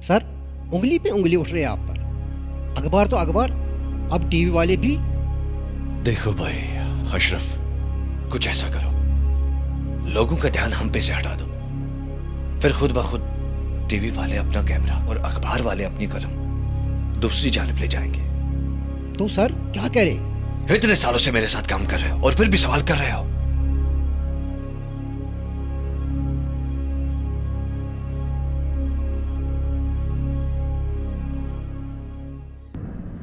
Sir, उंगली पे उंगली उठ रहे हैं आप पर। अखबार तो अखबार, अब टीवी वाले भी। देखो भाई अशरफ, कुछ ऐसा करो, लोगों का ध्यान हम पे से हटा दो, फिर खुद ब खुद टीवी वाले अपना कैमरा और अखबार वाले अपनी कलम दूसरी जानिब ले जाएंगे। तो सर क्या कह रहे? इतने सालों से मेरे साथ काम कर रहे हो और फिर भी सवाल कर रहे हो।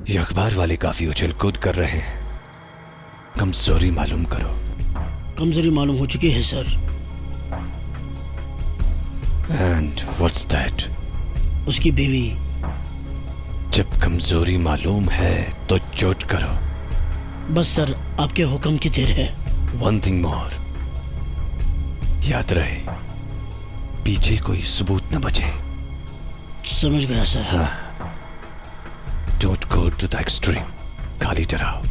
ये अखबार वाले काफी उछल कूद कर रहे हैं, कमजोरी मालूम करो। कमजोरी मालूम हो चुकी है सर। And what's that? उसकी बीवी। जब कमजोरी मालूम है तो चोट करो। बस सर, आपके हुक्म की देर है। वन थिंग मोर, याद रहे पीछे कोई सबूत न बचे। समझ गया सर। हाँ, don't go to the extreme, खाली डराओ।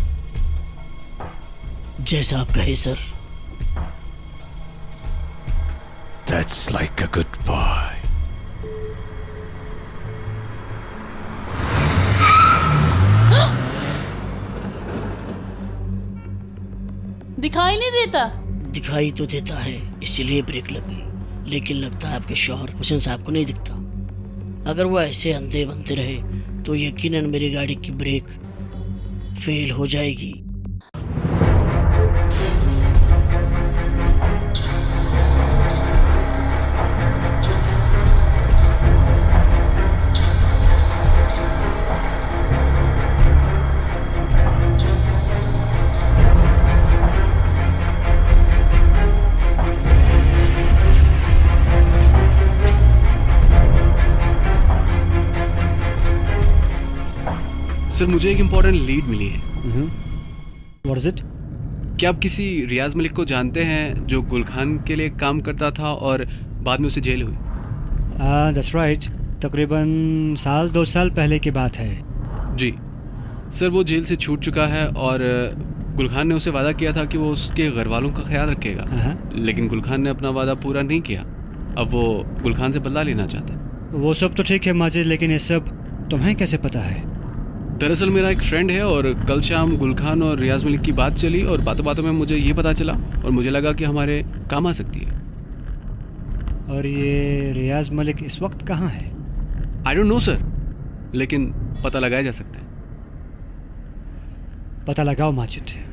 जैसा आप कहे sir. That's like a good boy. दिखाई नहीं देता? दिखाई तो देता है, इसीलिए ब्रेक लग गई, लेकिन लगता है आपके शौहर हुसैन साहब को नहीं दिखता। अगर वो ऐसे अंधे बनते रहे तो यकीनन मेरी गाड़ी की ब्रेक फेल हो जाएगी। सर, मुझे एक इम्पोर्टेंट लीड मिली है। What is it? क्या आप किसी रियाज मलिक को जानते हैं जो गुल खान के लिए काम करता था और बाद में उसे जेल हुई? That's right. तकरीबन साल 2 साल पहले की बात है। जी सर, वो जेल से छूट चुका है और गुल खान ने उसे वादा किया था कि वो उसके घर वालों का ख्याल रखेगा, लेकिन गुल खान ने अपना वादा पूरा नहीं किया। अब वो गुल खान से बदला लेना चाहता है। वो सब तो ठीक है माजिद, लेकिन ये सब तुम्हें कैसे पता है? दरअसल मेरा एक फ्रेंड है और कल शाम गुल खान और रियाज मलिक की बात चली और बातों बातों में मुझे ये पता चला और मुझे लगा कि हमारे काम आ सकती है। और ये रियाज मलिक इस वक्त कहाँ है? आई डोंट नो सर, लेकिन पता लगाया जा सकता है। पता लगाओ माजिद।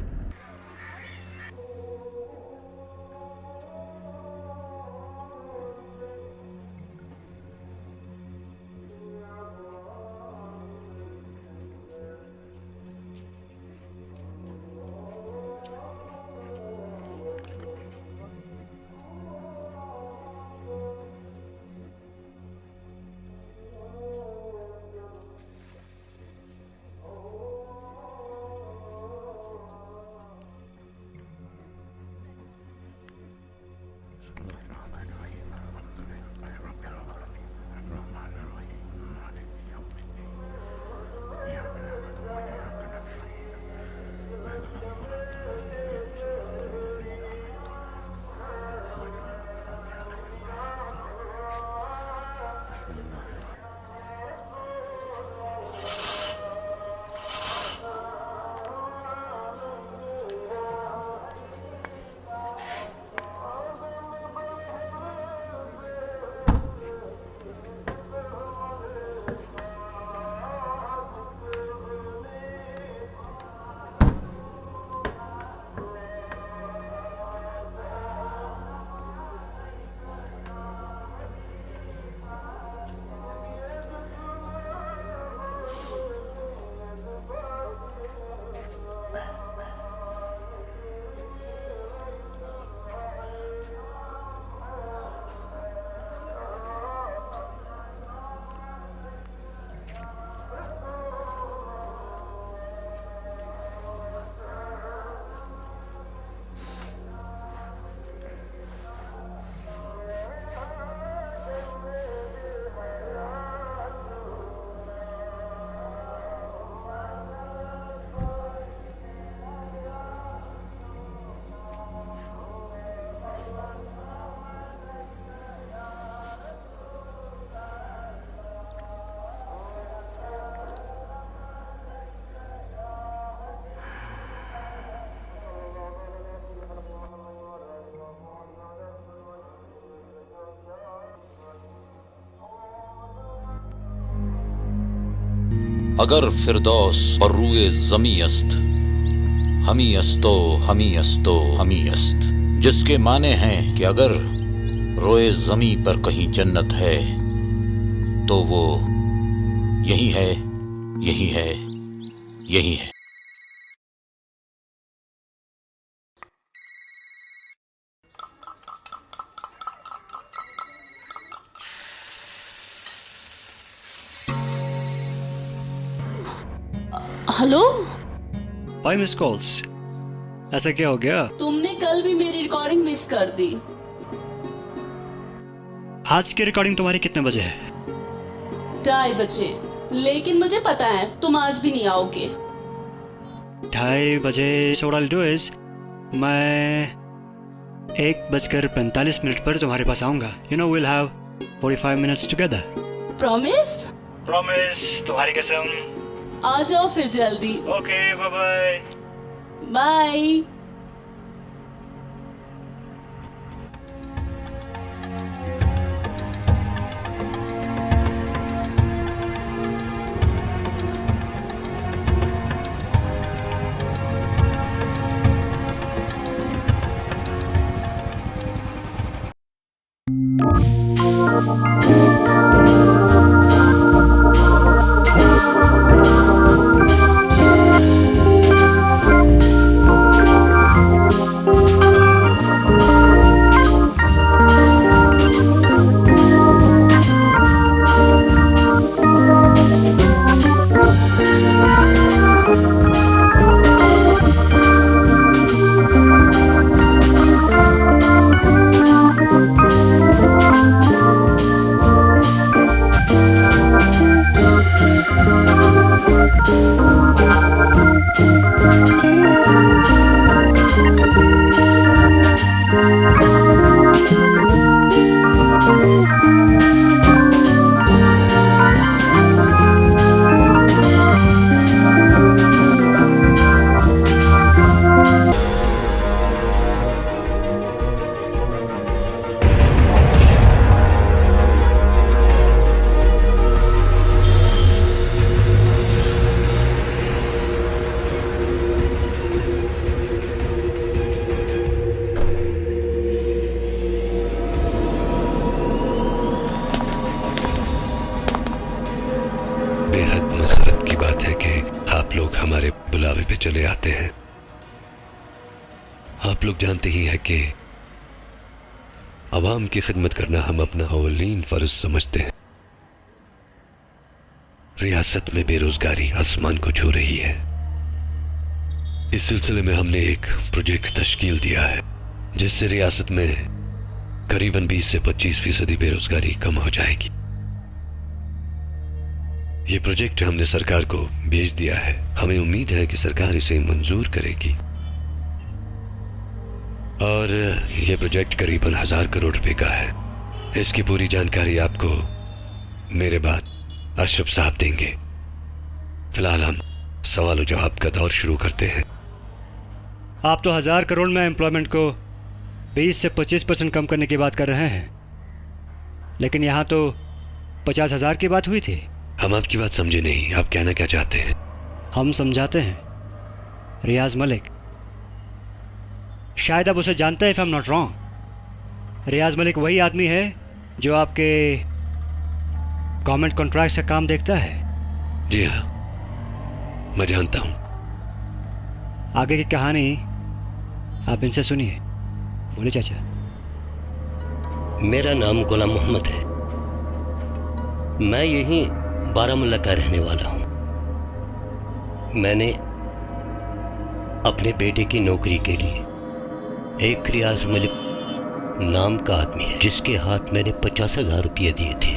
अगर फिरदौस और रूए ज़मी अस्त, हमी अस्तो हमी अस्तो हमी अस्त, जिसके माने हैं कि अगर रोए ज़मी पर कहीं जन्नत है तो वो यही है, यही है, यही है। हेलो, 5 मिस कॉल्स, ऐसा क्या हो गया? तुमने कल भी मेरी रिकॉर्डिंग मिस कर दी। आज की रिकॉर्डिंग तुम्हारी कितने बजे है? 2:30 बजे, लेकिन मुझे पता है तुम आज भी नहीं आओगे। 2:30 बजे? So what I'll do is, मैं 1:45 पर तुम्हारे पास आऊंगा। You know we'll have 45 minutes together. Promise? Promise, तुम्हारी कसम। आ जाओ फिर जल्दी। Okay, bye bye. बाय। बेहद मसरत की बात है कि आप लोग हमारे बुलावे पे चले आते हैं। आप लोग जानते ही हैं कि अवाम की खिदमत करना हम अपना अवलीन फर्ज समझते हैं। रियासत में बेरोजगारी आसमान को छू रही है। इस सिलसिले में हमने एक प्रोजेक्ट तश्कील दिया है जिससे रियासत में करीबन 20 से 25% बेरोजगारी कम हो जाएगी। ये प्रोजेक्ट हमने सरकार को भेज दिया है। हमें उम्मीद है कि सरकार इसे मंजूर करेगी और ये प्रोजेक्ट करीबन 1000 करोड़ रुपए का है। इसकी पूरी जानकारी आपको मेरे बाद अशरफ साहब देंगे। फिलहाल हम सवाल जवाब का दौर शुरू करते हैं। आप तो 1000 करोड़ में एम्प्लॉयमेंट को 20 से 25% कम करने की बात कर रहे हैं, लेकिन यहाँ तो 50,000 की बात हुई थी। हम आपकी बात समझे नहीं। आप कहना क्या चाहते हैं? हम समझाते हैं। रियाज मलिक, शायद आप उसे जानते हैं, if I am not wrong. Riyaz Malik वही आदमी है जो आपके गवर्नमेंट कॉन्ट्रैक्ट का काम देखता है। जी हाँ, मैं जानता हूँ। आगे की कहानी आप इनसे सुनिए। बोले चाचा। मेरा नाम गुलाम मोहम्मद है। मैं यहीं बारामुल्ला का रहने वाला हूं। मैंने अपने बेटे की नौकरी के लिए एक रियाज मलिक नाम का आदमी है जिसके हाथ मैंने 50,000 रुपये दिए थे।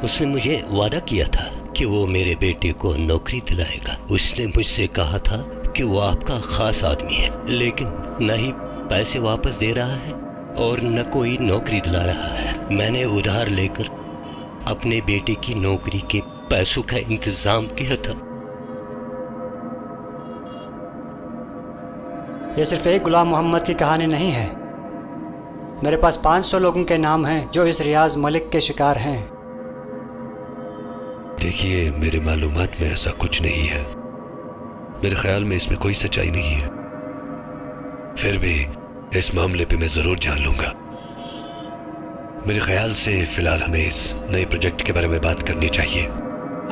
उसने मुझे वादा किया था कि वो मेरे बेटे को नौकरी दिलाएगा। उसने मुझसे कहा था कि वो आपका खास आदमी है, लेकिन न ही पैसे वापस दे रहा है और न कोई नौकरी दिला रहा है। मैंने उधार लेकर अपने बेटे की नौकरी के पैसों का इंतजाम किया था। ये सिर्फ एक गुलाम मोहम्मद की कहानी नहीं है। मेरे पास 500 लोगों के नाम हैं जो इस रियाज मलिक के शिकार हैं। देखिए, मेरे मालूमात में ऐसा कुछ नहीं है। मेरे ख्याल में इसमें कोई सच्चाई नहीं है। फिर भी इस मामले पे मैं जरूर जान लूंगा। मेरे ख्याल से फिलहाल हमें इस नए प्रोजेक्ट के बारे में बात करनी चाहिए।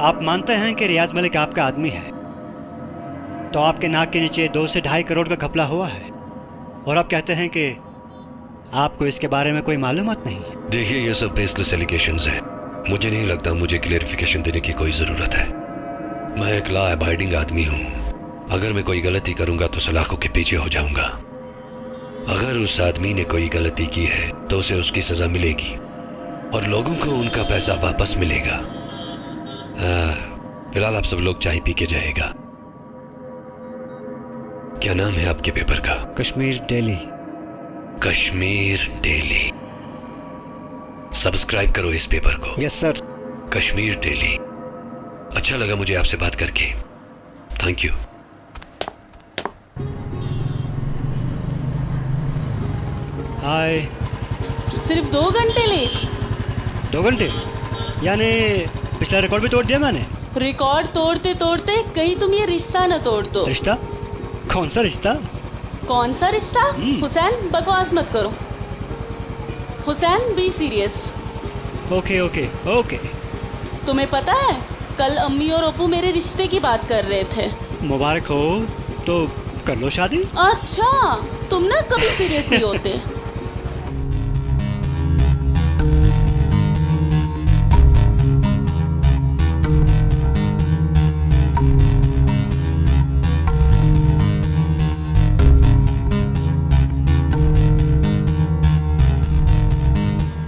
आप मानते हैं कि रियाज मलिक आपका आदमी है, तो आपके नाक के नीचे 2 से 2.5 करोड़ का घपला हुआ है, और आप कहते हैं कि आपको इसके बारे में कोई मालूमात नहीं है। देखिए, ये सब बेसलेस एलिगेशंस हैं। मुझे नहीं लगता मुझे क्लेरिफिकेशन देने की कोई जरूरत है। मैं एक लॉ अबाइडिंग आदमी हूँ। अगर मैं कोई गलती करूंगा तो सलाखों के पीछे हो जाऊंगा। अगर उस आदमी ने कोई गलती की है तो उसे उसकी सजा मिलेगी और लोगों को उनका पैसा वापस मिलेगा। फिलहाल आप सब लोग चाय पी के जाएगा। क्या नाम है आपके पेपर का? Kashmir Daily. Kashmir Daily. Subscribe करो इस पेपर को। Yes sir. कश्मीर डेली। अच्छा लगा मुझे आपसे बात करके। Thank you. हाय। सिर्फ 2 घंटे लेट? 2 घंटे? यानी पिछला रिकॉर्ड भी तोड़ दिया मैंने। रिकॉर्ड तोड़ते तोड़ते कहीं तुम ये रिश्ता न तोड़ दो। रिश्ता? कौन सा रिश्ता? कौन सा रिश्ता? हुसैन, बकवास मत करो। Hussain, be serious. Okay okay okay. तुम्हें पता है, कल अम्मी और अपू मेरे रिश्ते की बात कर रहे थे। मुबारक हो। तो कर लो शादी। अच्छा, तुम ना कभी सीरियस नहीं होते।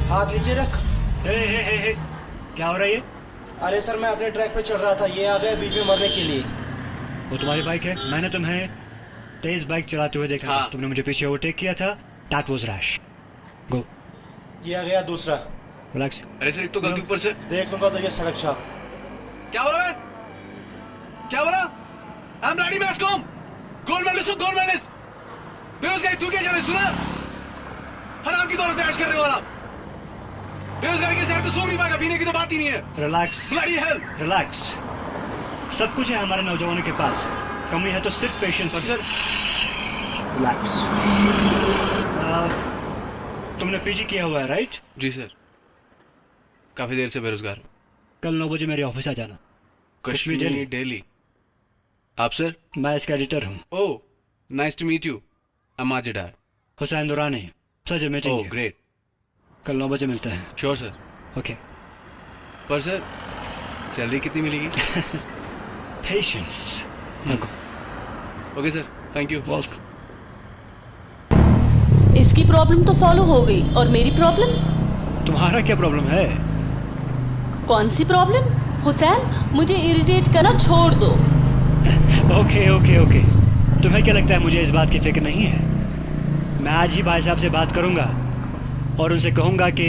हाथ नीचे रख। हे, क्या हो रहा है ये? अरे सर, मैं अपने ट्रैक पे चल रहा था, ये आ गए बीच में मरने के लिए। वो तुम्हारी बाइक है? मैंने तुम्हें तेज बाइक चलाते हुए देखा था। तुमने मुझे पीछे ओवरटेक किया था। That was rash. गो। ये आ गया दूसरा। रिलैक्स। अरे सर, एक तो गलती ऊपर से। देख लूंगा तो ये सड़क छाप। क्या हो रहा है? क्या हो रहा? I am riding match com. Gold medalist, gold medalist. बेरोजगारी तू क्या जाने, सुना? हराम की दौलत पे ऐश करने वाला। बेरोजगारी के जहर तो सो नहीं पाएगा, पीने की तो बात ही नहीं है। रिलैक्स। Bloody hell. रिलैक्स। सब कुछ है हमारे नौजवानों के पास, कमी है तो सिर्फ पेशेंस। Sir relax. तुमने पीजी किया हुआ है, राइट? जी सर, काफी देर से बेरोजगार हूँ। कल 9 बजे मेरे ऑफिस आ जाना। कश्मीर डेली। आप सर? मैं इसका एडिटर हूँ। Oh, nice to meet you. I am Majid Dar. Hussain Durrani. Pleasure meeting you. Great. कल 9 बजे मिलते हैं। Sure sir. ओके। पर सर, सैलरी कितनी मिलेगी? Patience. Okay sir, thank you. इसकी प्रॉब्लम तो सॉल्व हो गई, और मेरी प्रॉब्लम? तुम्हारा क्या प्रॉब्लम है? कौन सी प्रॉब्लम? हुसैन, मुझे इरिटेट करना छोड़ दो। Okay okay okay. तुम्हें क्या लगता है मुझे इस बात की फिक्र नहीं है? मैं आज ही भाई साहब से बात करूंगा और उनसे कहूंगा कि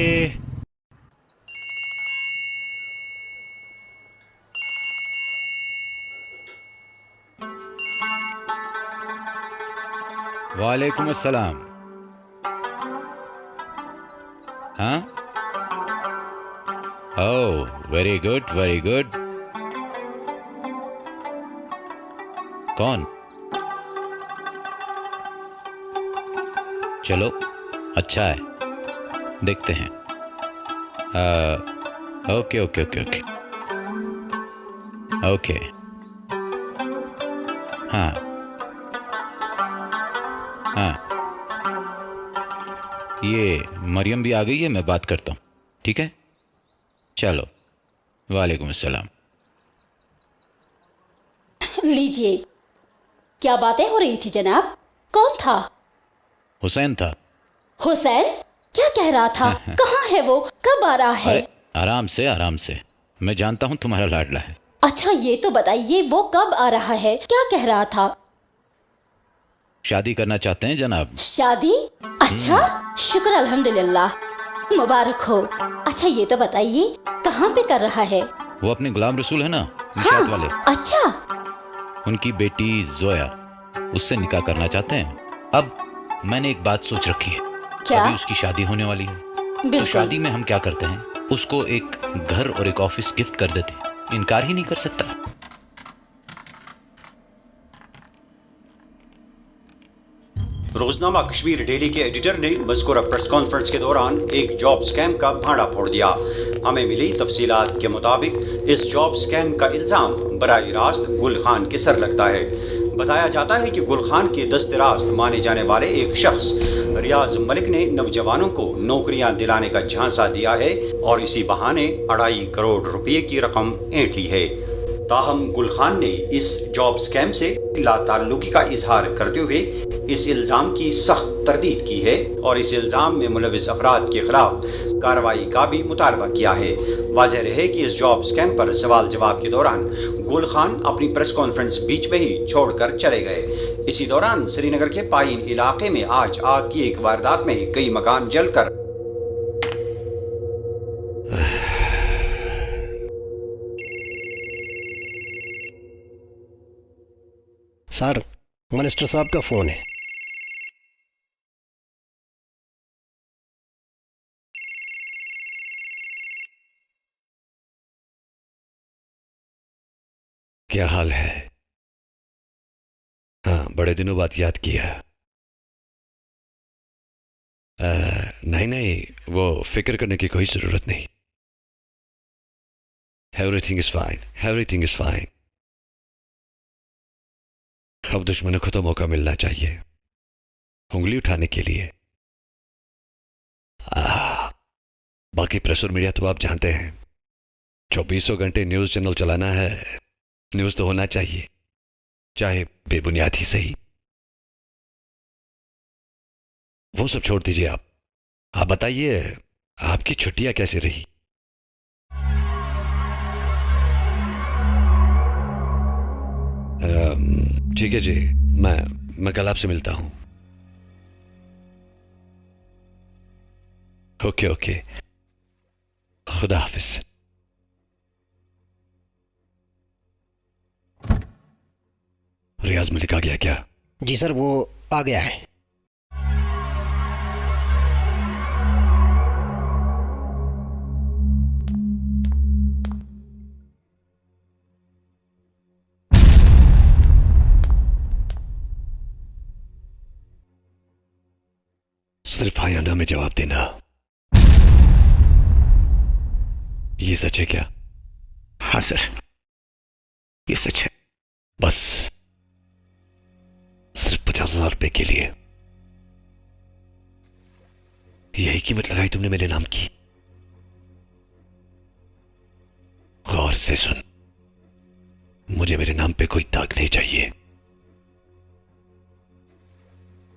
वालेकुम अस्सलाम। हाँ? ओह, वेरी गुड वेरी गुड। कौन? चलो, अच्छा है, देखते हैं। Okay okay okay okay okay. हाँ हाँ, ये मरियम भी आ गई है, मैं बात करता हूँ, ठीक है? चलो, वालेकुम अस्सलाम। लीजिए। क्या बातें हो रही थी जनाब? कौन था? हुसैन था। हुसैन? क्या कह रहा था? कहाँ है वो? कब आ रहा है? आराम से आराम से, मैं जानता हूँ तुम्हारा लाडला है। अच्छा ये तो बताइए वो कब आ रहा है? क्या कह रहा था? शादी करना चाहते हैं जनाब। शादी? अच्छा, शुक्र अल्हम्दुलिल्लाह, मुबारक हो। अच्छा ये तो बताइए कहाँ पे कर रहा है? वो अपने गुलाम रसूल है ना, निशात वाले। अच्छा। उनकी बेटी जोया, उससे निकाह करना चाहते हैं। अब मैंने एक बात सोच रखी है। क्या? अभी उसकी शादी होने वाली है, तो शादी में हम क्या करते हैं, उसको एक घर और एक ऑफिस गिफ्ट कर देते हैं। इनकार ही नहीं कर सकता। रोजनामा कश्मीर डेली के एडिटर ने मज़कूरा प्रेस कॉन्फ्रेंस के दौरान एक जॉब स्कैम का भांडा फोड़ दिया। हमें मिली तफसीलात के मुताबिक इस जॉब स्कैम का इल्जाम बराह रास्त गुल खान के सर लगता है। बताया जाता है कि गुल खान के दस्तरास्त माने जाने वाले एक शख्स रियाज मलिक ने नौजवानों को नौकरियां दिलाने का झांसा दिया है और इसी बहाने 2.5 करोड़ रुपए की रकम ऐंठ ली है। ताहम गुल खान ने इस जॉब स्कैम से लाताल्लुकी का इजहार करते हुए इस इल्जाम की सख्त तरदीद की है और इस इल्जाम में मुलविस अफराद के खिलाफ कार्रवाई का भी मुतालबा किया है। वाज़ेह रहे कि इस जॉब स्कैम पर सवाल जवाब के दौरान गुल खान अपनी प्रेस कॉन्फ्रेंस बीच में ही छोड़कर चले गए। इसी दौरान श्रीनगर के पाइन इलाके में आज आग की एक वारदात में कई मकान जलकर सर, मिनिस्टर साहब का फोन है। क्या हाल है? हाँ, बड़े दिनों बाद याद किया। नहीं नहीं, वो फिक्र करने की कोई जरूरत नहीं। Everything is fine, everything is fine. अब दुश्मनों को तो मौका मिलना चाहिए उंगली उठाने के लिए। बाकी प्रेस और मीडिया तो आप जानते हैं, 24 घंटे न्यूज चैनल चलाना है। न्यूज तो होना चाहिए, चाहे बेबुनियाद ही सही। वो सब छोड़ दीजिए। आप बताइए, आपकी छुट्टियां कैसी रही? ठीक है जी, मैं कल आपसे मिलता हूं। ओके ओके, खुदा हाफिज। रियाज मलिक आ गया क्या? जी सर, वो आ गया है। सिर्फ हाँ या ना में जवाब देना। ये सच है क्या? हाँ सर, ये सच है। बस सिर्फ 50,000 रुपए के लिए यही कीमत लगाई तुमने मेरे नाम की? गौर से सुन, मुझे मेरे नाम पे कोई दाग नहीं चाहिए।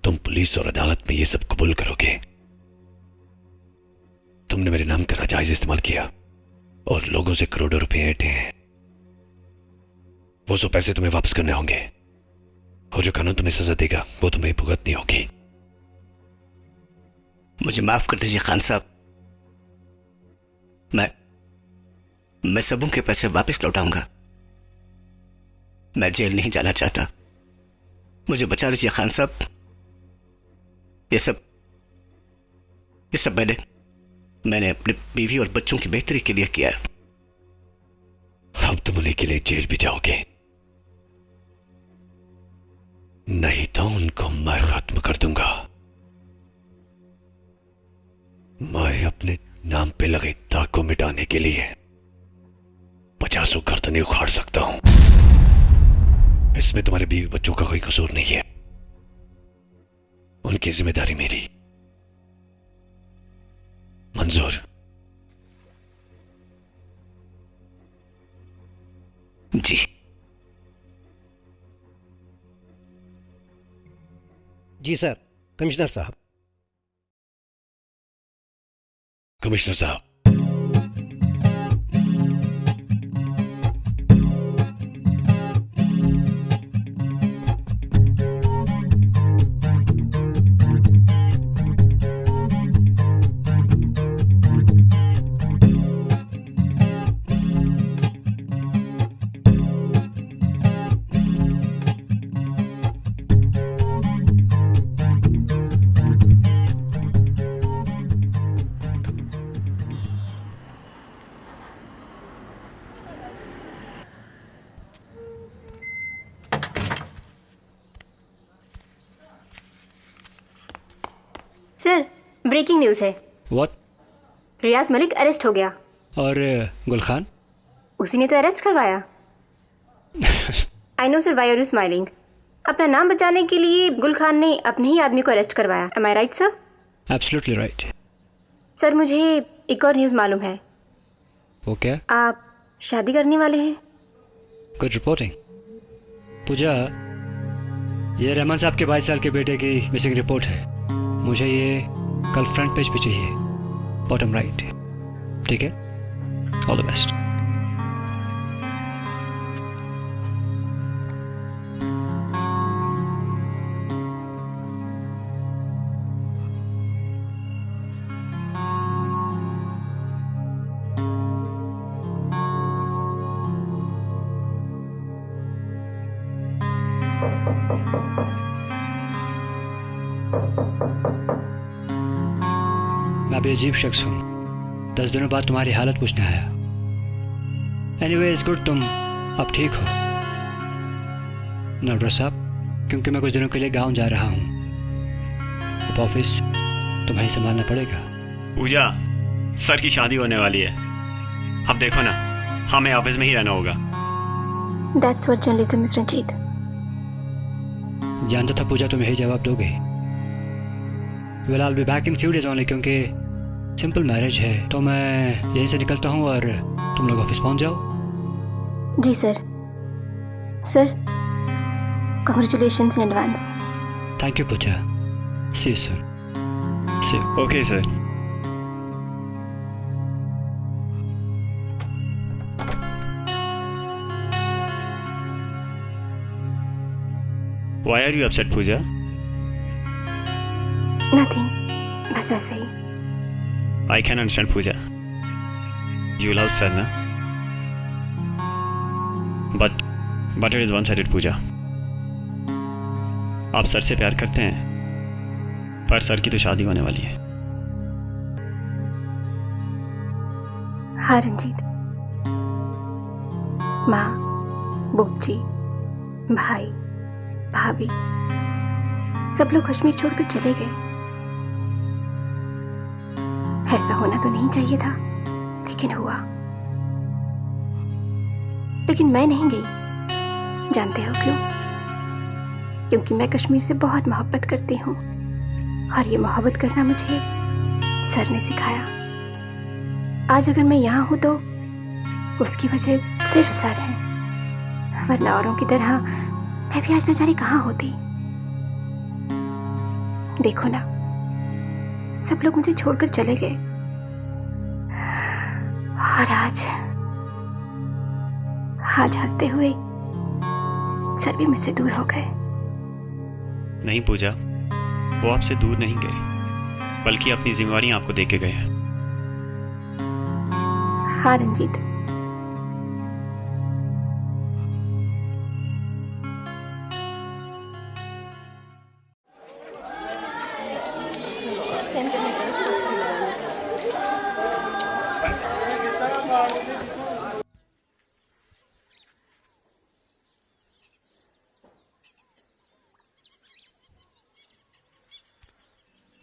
तुम पुलिस और अदालत में ये सब कबूल करोगे। तुमने मेरे नाम का नाजायज इस्तेमाल किया और लोगों से करोड़ों रुपए ऐंठे हैं। वो सब पैसे तुम्हें वापस करने होंगे और जो कानून तुम्हें सजा देगा वो तुम्हें भुगतनी होगी। मुझे माफ कर दीजिए खान साहब, मैं सबों के पैसे वापस लौटाऊंगा। मैं जेल नहीं जाना चाहता, मुझे बचा लीजिए खान साहब। ये सब मैंने अपने बीवी और बच्चों की बेहतरी के लिए किया है। अब तुम उन्हीं के लिए जेल भी जाओगे, नहीं तो उनको मैं खत्म कर दूंगा। मैं अपने नाम पे लगे दाग को मिटाने के लिए 50 गर्दनें उखाड़ सकता हूं। इसमें तुम्हारे बीवी बच्चों का कोई कसूर नहीं है, उनकी जिम्मेदारी मेरी। मंजूर? जी। जी सर, कमिश्नर साहब। कमिश्नर साहब, ब्रेकिंग न्यूज है। व्हाट? रियाज मलिक अरेस्ट हो गया। और गुलखान? उसी ने तो अरेस्ट करवाया। I know sir, why are you smiling? अपना नाम बचाने के लिए गुल खान ने अपने ही आदमी को अरेस्ट करवाया। Am I right sir? Absolutely right. Sir मुझे एक और न्यूज मालूम है। वो क्या? आप शादी करने वाले हैं। Good reporting. पूजा, ये रहमान साहब के 22 साल के बेटे की मिसिंग रिपोर्ट है। मुझे ये कल फ्रंट पेज पे चाहिए, बॉटम राइट। ठीक है? All the best. मैं भी अजीब शख्स हूँ, 10 दिनों बाद तुम्हारी हालत पूछने आया। एनीवेज गुड, तुम अब ठीक हो। नर्वस साहब, क्योंकि मैं कुछ दिनों के लिए गांव जा रहा हूँ। अब ऑफिस तुम्हें ही संभालना पड़ेगा। पूजा, सर की शादी होने वाली है। अब देखो ना, हमें ऑफिस में ही रहना होगा। That's what journalism is, Ranjit. जानता था पूजा तुम यही जवाब दोगे। Well, I'll be back in few days only, क्योंकि सिंपल मैरिज है, तो मैं यहीं से निकलता हूँ और तुम लोग ऑफिस पहुँच जाओ। जी sir. Sir, congratulations in advance। Thank you Pooja. See you soon। See you। Okay sir। Why are you upset, Pooja? Nothing, बस ऐसे ही। I can understand, Pooja. You love sir, na? But it is one-sided, Pooja. आप sir से प्यार करते हैं, पर sir की तो शादी होने वाली है। हाँ रंजीत, माँ, बुच्ची, भाई, भाभी सब लोग कश्मीर छोड़कर चले गए। ऐसा होना तो नहीं चाहिए था, लेकिन हुआ। लेकिन मैं नहीं गई। जानते हो क्यों? क्योंकि मैं कश्मीर से बहुत मोहब्बत करती हूँ, और ये मोहब्बत करना मुझे सर ने सिखाया। आज अगर मैं यहाँ हूँ तो उसकी वजह सिर्फ सर है, वरना औरों की तरह मैं भी आज न जाने कहाँ होती। देखो ना, सब लोग मुझे छोड़कर चले गए, और आज हंसते हुए सर भी मुझसे दूर हो गए। नहीं पूजा, वो आपसे दूर नहीं गए, बल्कि अपनी जिम्मेवारी आपको दे के गए हैं। हाँ रंजीत,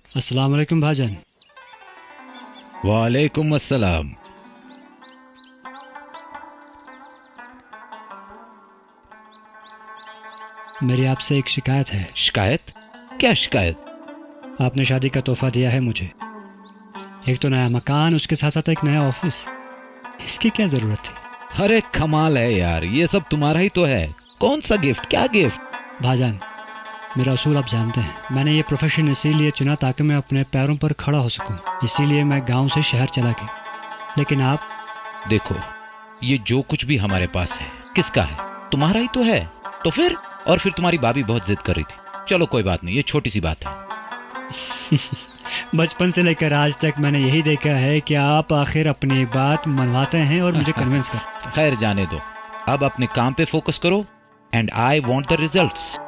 अस्सलाम वालेकुम भाजन। वालेकुम अस्सलाम। मेरी आपसे एक शिकायत है। शिकायत? क्या शिकायत? आपने शादी का तोहफा दिया है मुझे, एक तो नया मकान, उसके साथ साथ एक नया ऑफिस। इसकी क्या जरूरत थी? अरे कमाल है यार, ये सब तुम्हारा ही तो है। कौन सा गिफ्ट? क्या गिफ्ट? भाईजान, मेरा उसूल आप जानते हैं। मैंने ये प्रोफेशन इसीलिए चुना ताकि मैं अपने पैरों पर खड़ा हो सकूं। इसीलिए मैं गांव से शहर चला गया। लेकिन आप देखो, ये जो कुछ भी हमारे पास है किसका है? तुम्हारा ही तो है। तो फिर? और फिर तुम्हारी भाभी बहुत जिद कर रही थी। चलो कोई बात नहीं, ये छोटी सी बात है। बचपन से लेकर आज तक मैंने यही देखा है कि आप आखिर अपनी बात मनवाते हैं और मुझे कन्विंस करते हैं। खैर जाने दो, अब अपने काम पे फोकस करो, and I want the results.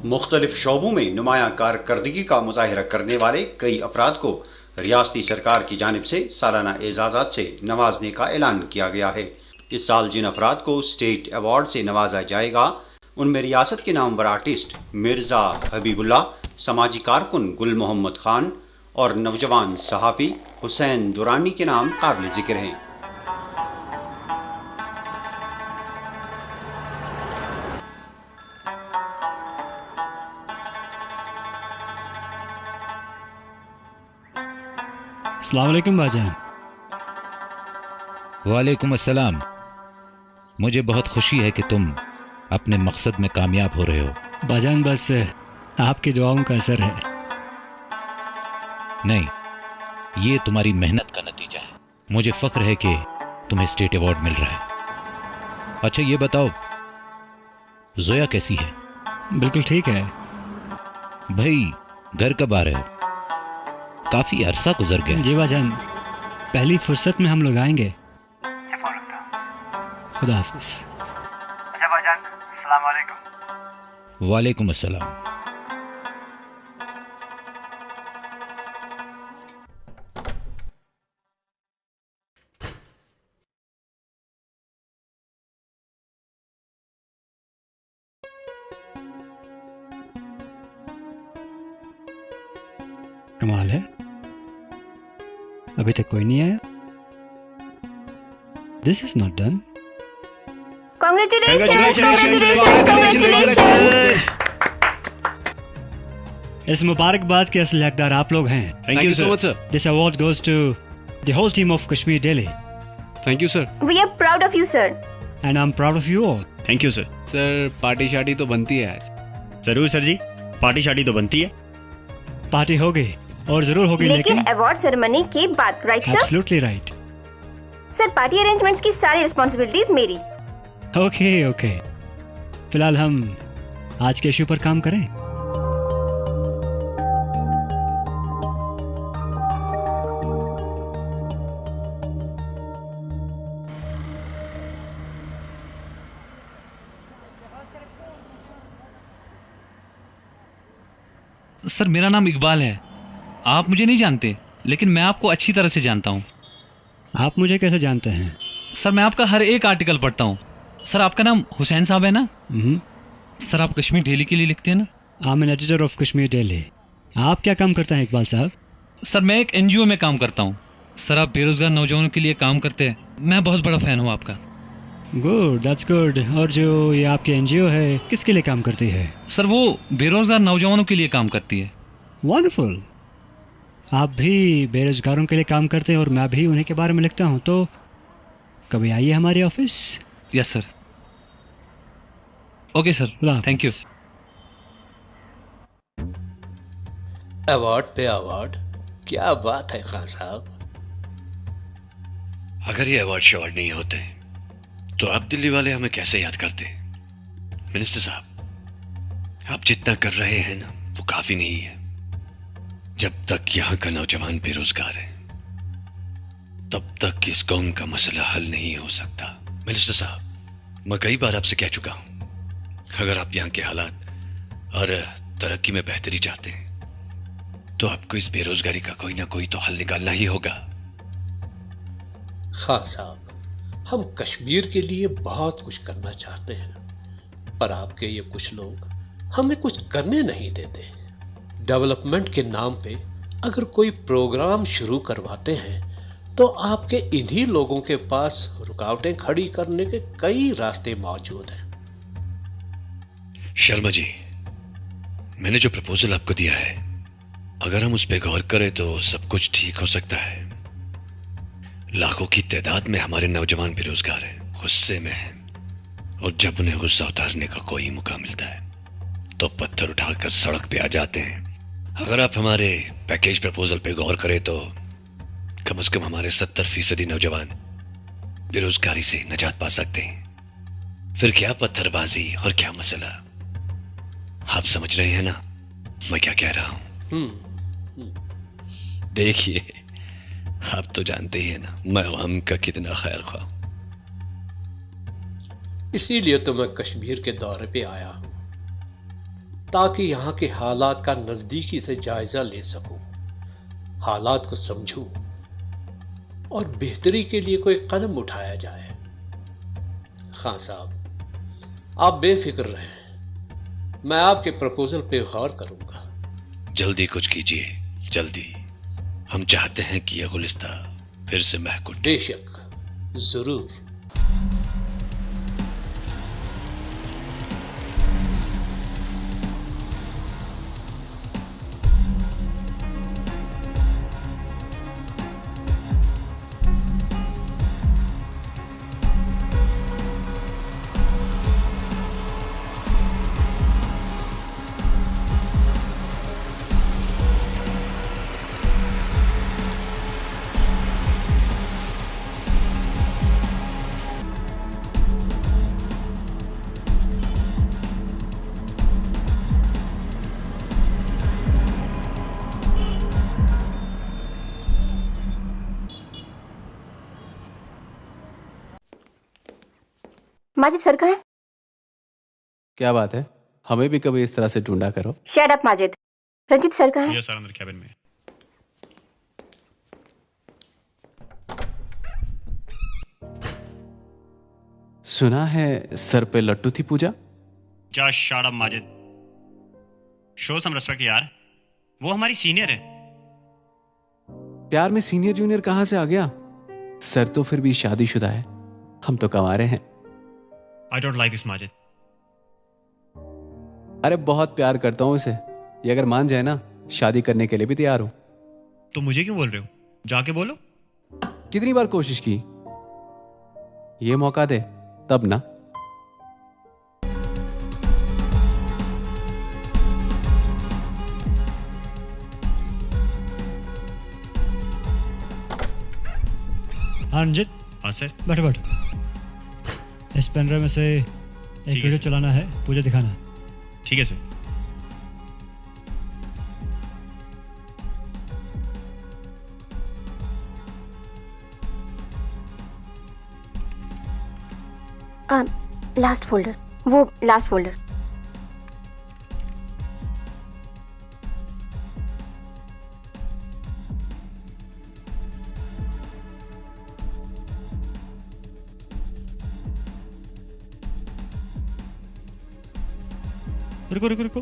मुख्तलिफ शोबों में नुमायां कारकर्दगी का मुजाहिरा करने वाले कई अफराद को रियासती सरकार की जानिब से सालाना एजाज़ात से नवाजने का ऐलान किया गया है। इस साल जिन अफराद को स्टेट अवार्ड से नवाजा जाएगा उनमें रियासत के नामवर आर्टिस्ट मिर्ज़ा हबीबुल्ला, समाजी कारकुन गुल मोहम्मद खान और नौजवान सहाफ़ी हुसैन दुरानी के नाम काबिल जिक्र हैं। अस्सलाम वालेकुम भाईजान। वालेकुम अस्सलाम। मुझे बहुत खुशी है कि तुम अपने मकसद में कामयाब हो रहे हो। भाईजान बस आपकी दुआओं का असर है। नहीं, ये तुम्हारी मेहनत का नतीजा है। मुझे फख्र है कि तुम्हें स्टेट अवार्ड मिल रहा है। अच्छा ये बताओ, जोया कैसी है? बिल्कुल ठीक है। भाई घर कब आ रहे हो? काफी अरसा गुजर गया। जी भाईजान, पहली फुर्सत में हम लोग आएंगे। खुदा हाफिज। अच्छा भाईजान, अस्सलाम वालेकुम। वालेकुम अस्सलाम। कमाल है, अभी तक कोई नहीं आया। This is not done. इस मुबारकबाद के असली हकदार आप लोग हैं। Thank you so much, sir. This award goes to the whole team of Kashmir Delhi. Thank you, sir. We are proud of you, sir. And I'm proud of you all. Thank you sir. Sir party शार्टी तो बनती है आज। जरूर sir जी, party शार्टी तो बनती है। पार्टी होगी और जरूर होगी, लेकिन अवार्ड सेरेमनी के बाद, right sir? Absolutely right. Sir party arrangements की सारी रिस्पांसिबिलिटीज मेरी। ओके ओके, फिलहाल हम आज के इशू पर काम करें। सर मेरा नाम इकबाल है। आप मुझे नहीं जानते, लेकिन मैं आपको अच्छी तरह से जानता हूँ। आप मुझे कैसे जानते हैं? सर मैं आपका हर एक आर्टिकल पढ़ता हूँ। सर आपका नाम हुसैन साहब है ना? सर आप कश्मीर डेली के लिए लिखते हैं ना? I am an editor of Kashmir Daily. आप क्या काम करते हैं इकबाल साहब? सर मैं एक एनजीओ में काम करता हूँ। सर आप बेरोजगार नौजवानों के लिए काम करते हैं, मैं बहुत बड़ा फैन हूँ आपका। Good, that's good. और जो ये आपकी एनजीओ है किसके लिए काम करती है? सर वो बेरोजगार नौजवानों के लिए काम करती है। वंडरफुल। आप भी बेरोजगारों के लिए काम करते हैं और मैं भी उन्हीं के बारे में लिखता हूँ, तो कभी आइए हमारे office. Yes sir. Okay sir, thank you. Award पे अवार्ड, क्या बात है खान साहब। अगर ये अवार्ड शवार्ड नहीं होते तो आप दिल्ली वाले हमें कैसे याद करते? मिनिस्टर साहब, आप जितना कर रहे हैं ना वो काफी नहीं है। जब तक यहां का नौजवान बेरोजगार है तब तक इस कौम का मसला हल नहीं हो सकता। मिनिस्टर साहब, मैं कई बार आपसे कह चुका हूं, अगर आप यहां के हालात और तरक्की में बेहतरी चाहते हैं तो आपको इस बेरोजगारी का कोई ना कोई तो हल निकालना ही होगा। खान साहब, हम कश्मीर के लिए बहुत कुछ करना चाहते हैं, पर आपके ये कुछ लोग हमें कुछ करने नहीं देते। डेवलपमेंट के नाम पे अगर कोई प्रोग्राम शुरू करवाते हैं तो आपके इन्हीं लोगों के पास रुकावटें खड़ी करने के कई रास्ते मौजूद हैं। शर्मा जी, मैंने जो प्रपोजल आपको दिया है, अगर हम उस पर गौर करें तो सब कुछ ठीक हो सकता है। लाखों की तादाद में हमारे नौजवान बेरोजगार हैं, गुस्से में हैं, और जब उन्हें गुस्सा उतारने का कोई मौका मिलता है तो पत्थर उठाकर सड़क पे आ जाते हैं। अगर आप हमारे पैकेज प्रपोजल पे गौर करें तो कम से कम हमारे 70% नौजवान बेरोजगारी से निजात पा सकते हैं। फिर क्या पत्थरबाजी और क्या मसला, आप समझ रहे हैं ना मैं क्या कह रहा हूं? देखिए, आप तो जानते ही हैं ना मैं अवाम का कितना खैर ख्वाह। इसीलिए तो मैं कश्मीर के दौरे पे आया हूं, ताकि यहां के हालात का नजदीकी से जायजा ले सकूं, हालात को समझूं और बेहतरी के लिए कोई कदम उठाया जाए। खान साहब, आप बेफिक्र रहें, मैं आपके प्रपोजल पे गौर करूंगा। जल्दी कुछ कीजिए, जल्दी। हम चाहते हैं कि यह गुलिस्ता फिर से महक उठे। बेशक, जरूर। माजिद सर कहाँ है? क्या बात है, हमें भी कभी इस तरह से ढूंढा करो। Shut up Majid. Ranjit sir कहाँ है? ये सर अंदर कैबिन में। सुना है सर पे लट्टू थी पूजा। जा shut up Majid. Show some respect यार, वो हमारी सीनियर है। प्यार में सीनियर जूनियर कहां से आ गया? सर तो फिर भी शादीशुदा है, हम तो कंवारे हैं। I don't like this Majid. अरे बहुत प्यार करता हूं इसे, ये अगर मान जाए ना शादी करने के लिए भी तैयार हूं। तो मुझे क्यों बोल रहे हो? जाके बोलो। कितनी बार कोशिश की, ये मौका दे तब ना। हाँ रंजित। हाँ सर। बैठो बैठो। इस पेन ड्राइव में से एक वीडियो चलाना है, पूजा दिखाना है। ठीक है सर। लास्ट फोल्डर, वो लास्ट फोल्डर। रुको रुको रुको,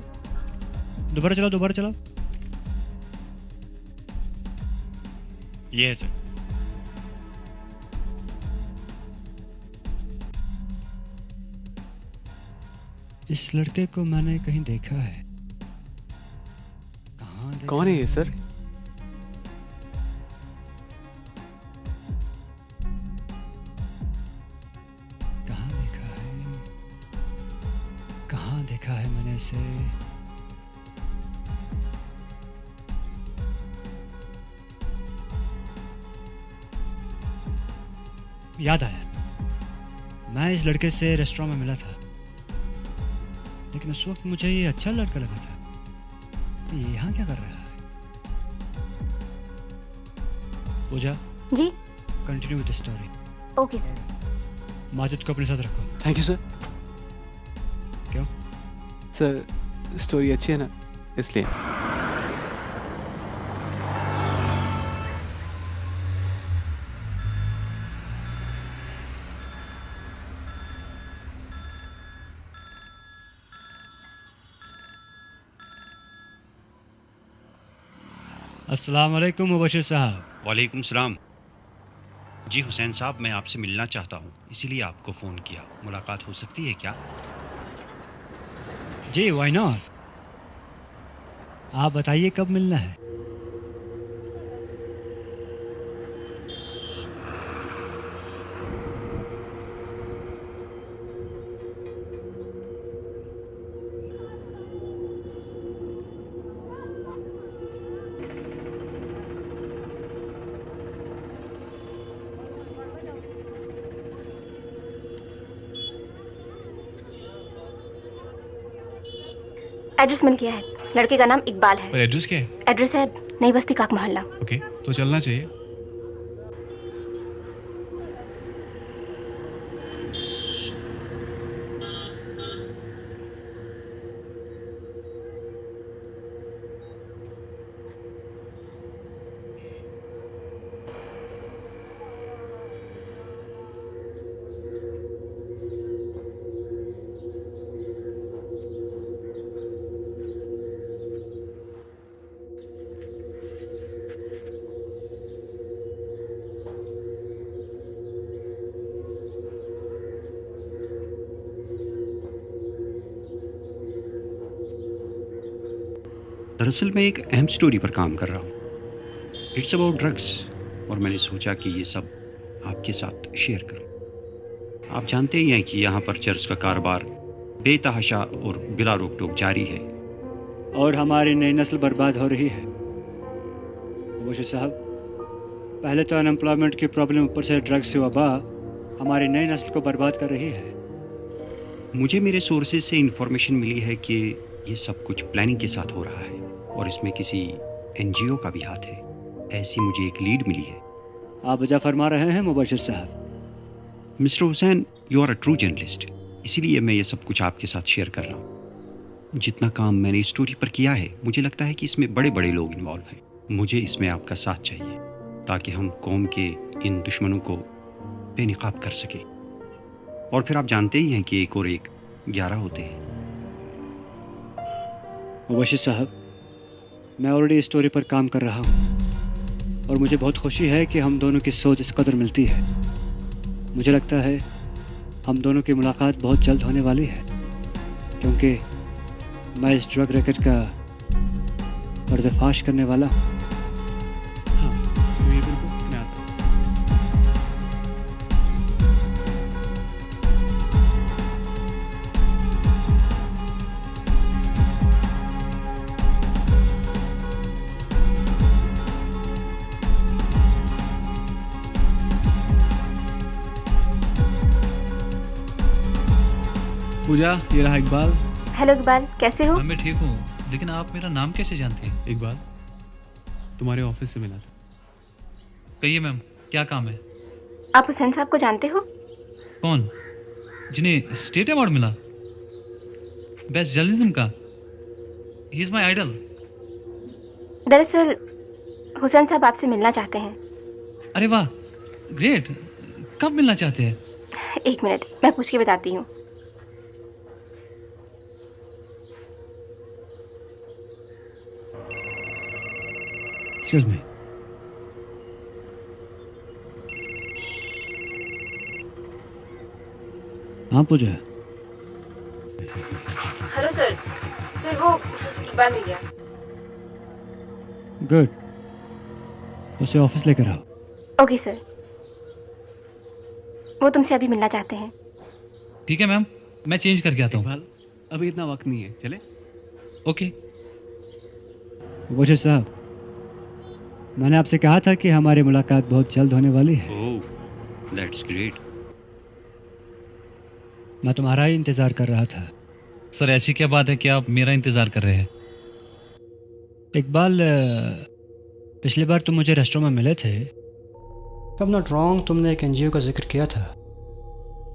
दोबारा चलाओ दोबारा चलाओ। ये है सर। इस लड़के को मैंने कहीं देखा है। कौन है ये सर? कहाँ देखा है, कहाँ देखा है मैंने इसे? याद आया, मैं इस लड़के से रेस्टोरेंट में मिला था, लेकिन उस वक्त मुझे ये अच्छा लड़का लगा था। ये यहाँ क्या कर रहा है? Pooja ji. Continue with the story. Okay sir. Majid को अपने साथ रखो। Thank you sir. क्यों सर? स्टोरी अच्छी है ना, इसलिए। अस्सलाम वालेकुम मुबशिर साहब। वालेकुम सलाम। जी हुसैन साहब, मैं आपसे मिलना चाहता हूँ, इसीलिए आपको फ़ोन किया। मुलाकात हो सकती है क्या? जी व्हाई नॉट। आप बताइए कब मिलना है? एड्रेस मिल गया है, लड़के का नाम इकबाल है। पर एड्रेस क्या है? एड्रेस है नई बस्ती काक मोहल्ला। ओके, तो चलना चाहिए। दरअसल मैं एक अहम स्टोरी पर काम कर रहा हूँ। इट्स अबाउट ड्रग्स, और मैंने सोचा कि ये सब आपके साथ शेयर करूँ। आप जानते ही हैं कि यहाँ पर चर्च का कारोबार बेतहाशा और बिला रोक टोक जारी है, और हमारी नई नस्ल बर्बाद हो रही है। मुबशिर साहब, पहले तो अनएम्प्लॉयमेंट की प्रॉब्लम, ऊपर से ड्रग्स से वबा हमारी नई नस्ल को बर्बाद कर रही है। मुझे मेरे सोर्सेज से इंफॉर्मेशन मिली है कि ये सब कुछ प्लानिंग के साथ हो रहा है और इसमें किसी एनजीओ का भी हाथ है। ऐसी मुझे एक लीड मिली है। आप वजह फरमा रहे हैं मुबशिर साहब। Mister Hussain, you are a true journalist, इसीलिए मैं ये सब कुछ आपके साथ शेयर कर रहा हूँ। जितना काम मैंने इस स्टोरी पर किया है, मुझे लगता है कि इसमें बड़े बड़े लोग इन्वॉल्व हैं। मुझे इसमें आपका साथ चाहिए ताकि हम कौम के इन दुश्मनों को बेनकाब कर सके। और फिर आप जानते ही हैं कि 1 और 1 11 होते हैं। मुबशिर साहब, मैं ऑलरेडी इस स्टोरी पर काम कर रहा हूँ और मुझे बहुत खुशी है कि हम दोनों की सोच इस कदर मिलती है। मुझे लगता है हम दोनों की मुलाकात बहुत जल्द होने वाली है, क्योंकि मैं इस ड्रग रैकेट का पर्दाफाश करने वाला हूँ। पूजा, ये रहा इकबाल। हेलो इकबाल, कैसे हो? मैं ठीक हूँ, लेकिन आप मेरा नाम कैसे जानते हैं? इकबाल, तुम्हारे ऑफिस से मिला था। कहिए मैम, क्या काम है? आप हुसैन साहब को जानते हो? कौन? जिन्हें स्टेट अवार्ड मिला बेस्ट जर्नलिज्म का? He is my idol. दरअसल हुसैन साहब आपसे मिलना चाहते हैं। अरे वाह, ग्रेट। कब मिलना चाहते हैं? 1 मिनट, मैं पूछ के बताती हूँ। Excuse me. हाँ पूजा। Hello sir. सर वो इकबाल मिल गया। गुड, उसे ऑफिस लेकर आओ। Okay sir. वो तुमसे अभी मिलना चाहते हैं। ठीक है मैम, मैं चेंज करके आता हूँ। अभी इतना वक्त नहीं है, चले? ओके। मुबशिर साहब, मैंने आपसे कहा था कि हमारी मुलाकात बहुत जल्द होने वाली है। ओह, दैट्स ग्रेट। मैं तुम्हारा ही इंतजार कर रहा था। सर ऐसी क्या बात है कि आप मेरा इंतजार कर रहे हैं? इकबाल, पिछली बार तुम मुझे रेस्टोरेंट में मिले थे। कब नॉट रॉन्ग, तुमने एक एनजीओ का जिक्र किया था,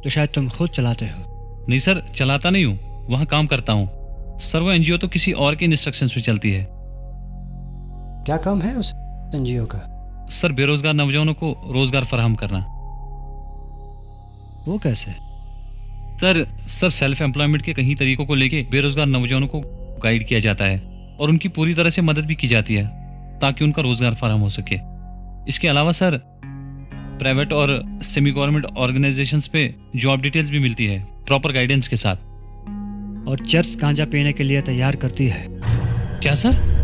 तो शायद तुम खुद चलाते हो। नहीं सर, चलाता नहीं हूँ, वहाँ काम करता हूँ। सर वो एनजीओ तो किसी और के इंस्ट्रक्शंस पे चलती है। क्या काम है उस एनजीओ का? सर बेरोजगार नौजवानों को रोजगार फराहम करना। वो कैसे? सर सेल्फ एम्प्लॉयमेंट के कई तरीकों को लेके बेरोजगार नौजवानों को गाइड किया जाता है और उनकी पूरी तरह से मदद भी की जाती है ताकि उनका रोजगार फराहम हो सके। इसके अलावा सर प्राइवेट और सेमी गवर्नमेंट ऑर्गेनाइजेशंस पे जॉब डिटेल्स भी मिलती है प्रॉपर गाइडेंस के साथ। और चर्च गांजा पीने के लिए तैयार करती है। क्या सर?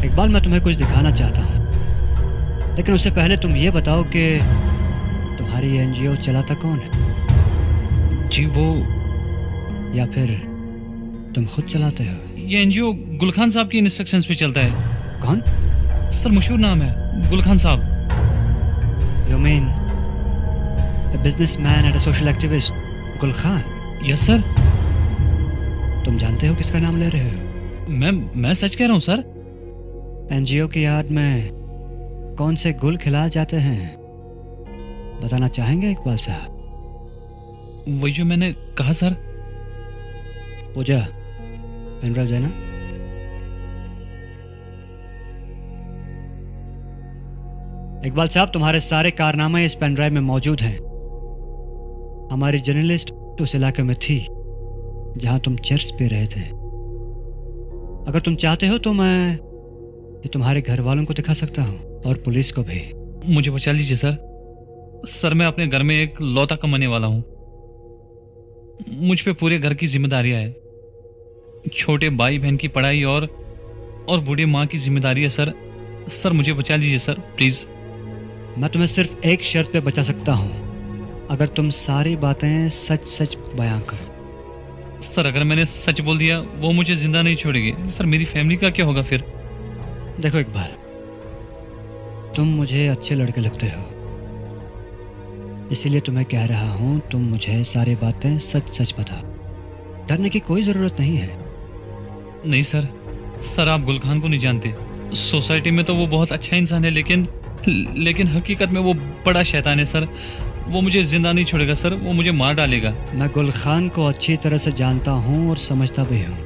इकबाल, मैं तुम्हें कुछ दिखाना चाहता हूँ, लेकिन उससे पहले तुम ये बताओ कि तुम्हारी एनजीओ चलाता कौन है? जी वो, या फिर तुम खुद चलाते हो? ये एनजीओ गुलखान साहब की इंस्ट्रक्शंस पे चलता है। कौन? सर मशहूर नाम है, गुलखान साहब। You mean the businessman and a social activist, गुल खान? Yes sir. तुम जानते हो किसका नाम ले रहे हो? मैं सच कह रहा हूँ सर। एनजीओ की याद में कौन से गुल खिलाए जाते हैं, बताना चाहेंगे इकबाल साहब? वही जो मैंने कहा सर। पूजा, पेन ड्राइव देना। इकबाल साहब, तुम्हारे सारे कारनामे इस पेन ड्राइव में मौजूद हैं। हमारी जर्नलिस्ट उस इलाके में थी जहां तुम चर्च पे रहे थे। अगर तुम चाहते हो तो मैं ये तुम्हारे घर वालों को दिखा सकता हूँ और पुलिस को भी। मुझे बचा लीजिए सर। सर मैं अपने घर में एक लौता कमाने वाला हूँ। मुझ पे पूरे घर की जिम्मेदारियां है, छोटे भाई बहन की पढ़ाई और और बूढ़ी माँ की जिम्मेदारी है सर। सर मुझे बचा लीजिए सर, प्लीज। मैं तुम्हें सिर्फ एक शर्त पे बचा सकता हूँ, अगर तुम सारी बातें सच सच बयां करो। सर अगर मैंने सच बोल दिया वो मुझे जिंदा नहीं छोड़ेगी सर, मेरी फैमिली का क्या होगा फिर? देखो इकबाल, तुम मुझे अच्छे लड़के लगते हो, इसीलिए तुम्हें कह रहा हूँ तुम मुझे सारी बातें सच सच बता। डरने की कोई जरूरत नहीं है। नहीं सर, सर आप गुलखान को नहीं जानते। सोसाइटी में तो वो बहुत अच्छा इंसान है, लेकिन हकीकत में वो बड़ा शैतान है सर। वो मुझे जिंदा नहीं छोड़ेगा सर, वो मुझे मार डालेगा। मैं गुलखान को अच्छी तरह से जानता हूँ और समझता भी हूँ।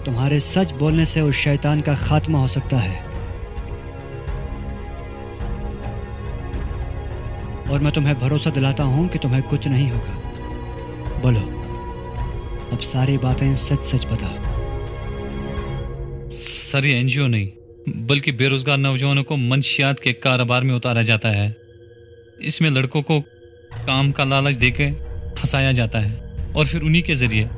तुम्हारे सच बोलने से उस शैतान का खात्मा हो सकता है, और मैं तुम्हें भरोसा दिलाता हूँ कि तुम्हें कुछ नहीं होगा। बोलो, अब सारी बातें सच सच बताओ। सर ये एनजीओ नहीं बल्कि बेरोजगार नौजवानों को मंशियात के कारोबार में उतारा जाता है। इसमें लड़कों को काम का लालच देकर फंसाया जाता है और फिर उन्हीं के जरिए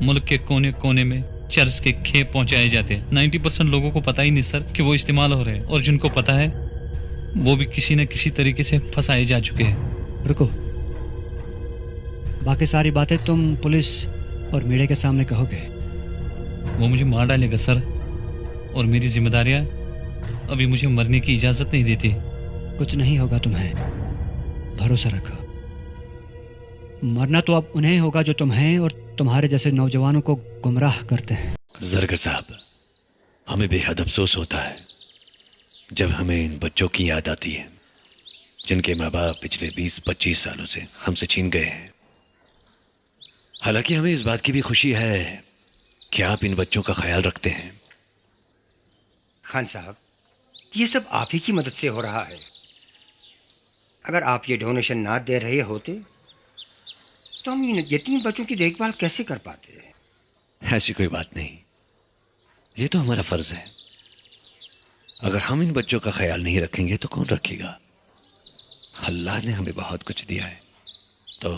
मुल्क के कोने कोने में चर्च के खेप पहुंचाए जाते हैं। 90% लोगों को पता ही नहीं सर कि वो इस्तेमाल हो रहे हैं, और जिनको पता है वो भी किसी न किसी तरीके से फंसाए जा चुके हैं। रुको, बाकी सारी बातें तुम पुलिस और मीडिया के सामने कहोगे। वो मुझे मार डालेगा सर, और मेरी जिम्मेदारियां अभी मुझे मरने की इजाजत नहीं देती। कुछ नहीं होगा तुम्हें, भरोसा रखो। मरना तो अब उन्हें होगा जो तुम्हें और तुम्हारे जैसे नौजवानों को गुमराह करते हैं। जरगर साहब, हमें बेहद अफसोस होता है जब हमें इन बच्चों की याद आती है जिनके माँ बाप पिछले 20-25 सालों से हमसे छीन गए हैं। हालांकि हमें इस बात की भी खुशी है कि आप इन बच्चों का ख्याल रखते हैं। खान साहब, ये सब आप ही की मदद से हो रहा है। अगर आप ये डोनेशन ना दे रहे होते तो हम इन यतीम बच्चों की देखभाल कैसे कर पाते? ऐसी कोई बात नहीं, ये तो हमारा फर्ज है। अगर हम इन बच्चों का ख्याल नहीं रखेंगे तो कौन रखेगा? अल्लाह ने हमें बहुत कुछ दिया है, तो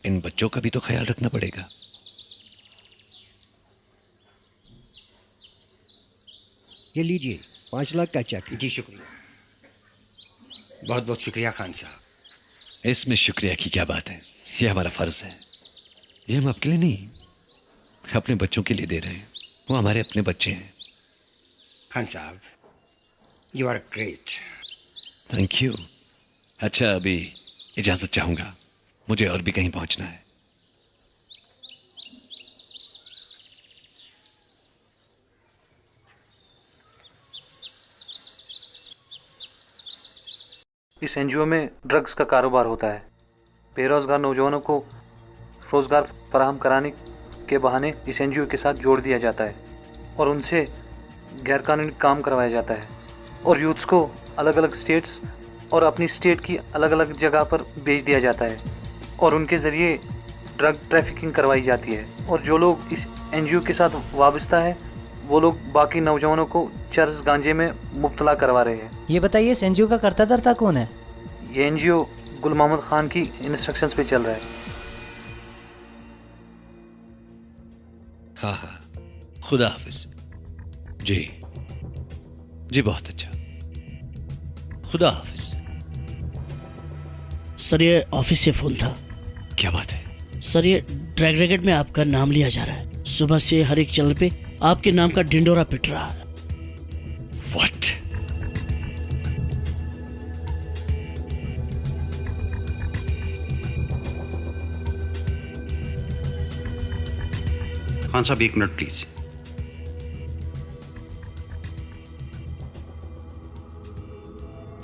इन बच्चों का भी तो ख्याल रखना पड़ेगा। ये लीजिए 5 लाख का चेक। जी शुक्रिया, बहुत बहुत शुक्रिया खान साहब। इसमें शुक्रिया की क्या बात है, ये हमारा फर्ज है। ये हम आपके लिए नहीं, अपने बच्चों के लिए दे रहे हैं। वो हमारे अपने बच्चे हैं। खान साहब, you are great. Thank you. अच्छा, अभी इजाजत चाहूंगा, मुझे और भी कहीं पहुंचना है। इस एनजीओ में ड्रग्स का कारोबार होता है। बेरोजगार नौजवानों को रोजगार फराहम कराने के बहाने इस एनजीओ के साथ जोड़ दिया जाता है और उनसे गैरकानूनी काम करवाया जाता है, और यूथ्स को अलग अलग स्टेट्स और अपनी स्टेट की अलग अलग जगह पर भेज दिया जाता है और उनके ज़रिए ड्रग ट्रैफिकिंग करवाई जाती है। और जो लोग इस एनजीओ के साथ वाबस्ता है वो लोग बाकी नौजवानों को चरस गांजे में मुब्तला करवा रहे हैं। ये बताइए, इस एनजीओ का कर्ता धर्ता कौन है? ये एनजीओ गुल मोहम्मद खान की इंस्ट्रक्शंस पे चल रहा है। हाँ हाँ, खुदा हाफिज। जी जी, बहुत अच्छा, खुदा हाफिज। सर ये ऑफिस से फोन था। क्या बात है? सर ये ड्रैग रैकेट में आपका नाम लिया जा रहा है। सुबह से हर एक चैनल पे आपके नाम का ढिंडोरा पिट रहा है। What? खान साहब, 1 मिनट प्लीज।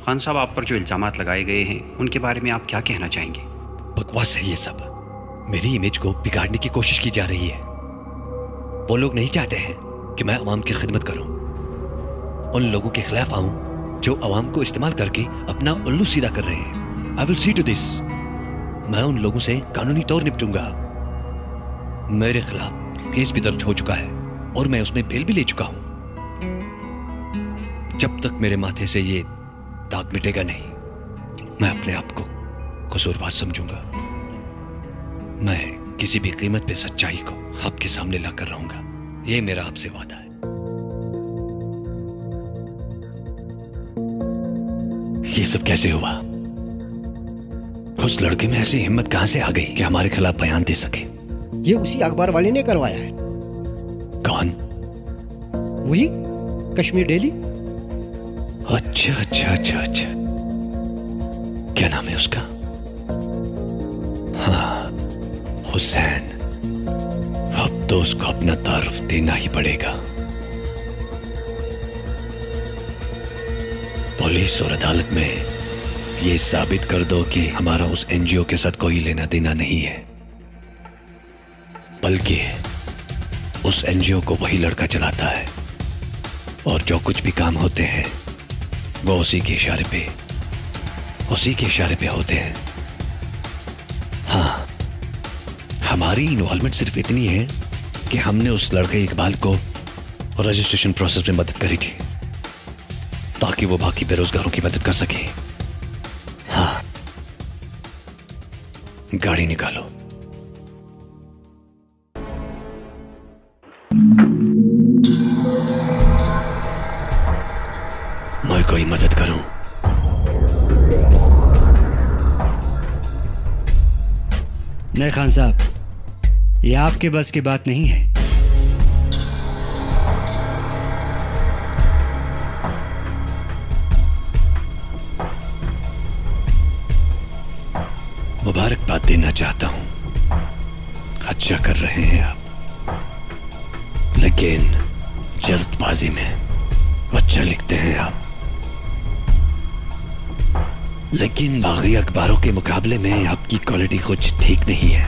खान साहब, आप पर जो इल्जामात लगाए गए हैं उनके बारे में आप क्या कहना चाहेंगे? बकवास है ये सब। मेरी इमेज को बिगाड़ने की कोशिश की जा रही है। वो लोग नहीं चाहते हैं कि मैं अवाम की खिदमत करूं, उन लोगों के खिलाफ आऊं जो अवाम को इस्तेमाल करके अपना उल्लू सीधा कर रहे हैं। I will see to this. मैं उन लोगों से कानूनी तौर निपटूंगा। मेरे खिलाफ केस भी दर्ज हो चुका है और मैं उसमें बेल भी ले चुका हूं। जब तक मेरे माथे से ये दाग मिटेगा नहीं, मैं अपने आप को कसूरवार समझूंगा। मैं किसी भी कीमत पे सच्चाई को आपके सामने लाकर रहूंगा। ये मेरा आपसे वादा है। ये सब कैसे हुआ? उस लड़के में ऐसी हिम्मत कहां से आ गई कि हमारे खिलाफ बयान दे सके? ये उसी अखबार वाले ने करवाया है। कौन? वही कश्मीर डेली। अच्छा अच्छा अच्छा अच्छा, क्या नाम है उसका? हाँ, हुसैन। अब तो उसको अपना तारुफ देना ही पड़ेगा। पुलिस और अदालत में ये साबित कर दो कि हमारा उस एनजीओ के साथ कोई लेना देना नहीं है, बल्कि उस एनजीओ को वही लड़का चलाता है और जो कुछ भी काम होते हैं वो उसी के इशारे पे होते हैं। हाँ, हमारी इन्वॉल्वमेंट सिर्फ इतनी है कि हमने उस लड़के इकबाल को रजिस्ट्रेशन प्रोसेस में मदद करी थी ताकि वो बाकी बेरोजगारों की मदद कर सके। हाँ, गाड़ी निकालो। मैं कोई मदद करूं? नहीं खान साहब, ये आपके बस की बात नहीं है। मुबारकबाद देना चाहता हूं, अच्छा कर रहे हैं आप, लेकिन जल्दबाजी में अच्छा लिखते हैं आप। लेकिन बाकी अखबारों के मुकाबले में आपकी क्वालिटी कुछ ठीक नहीं है।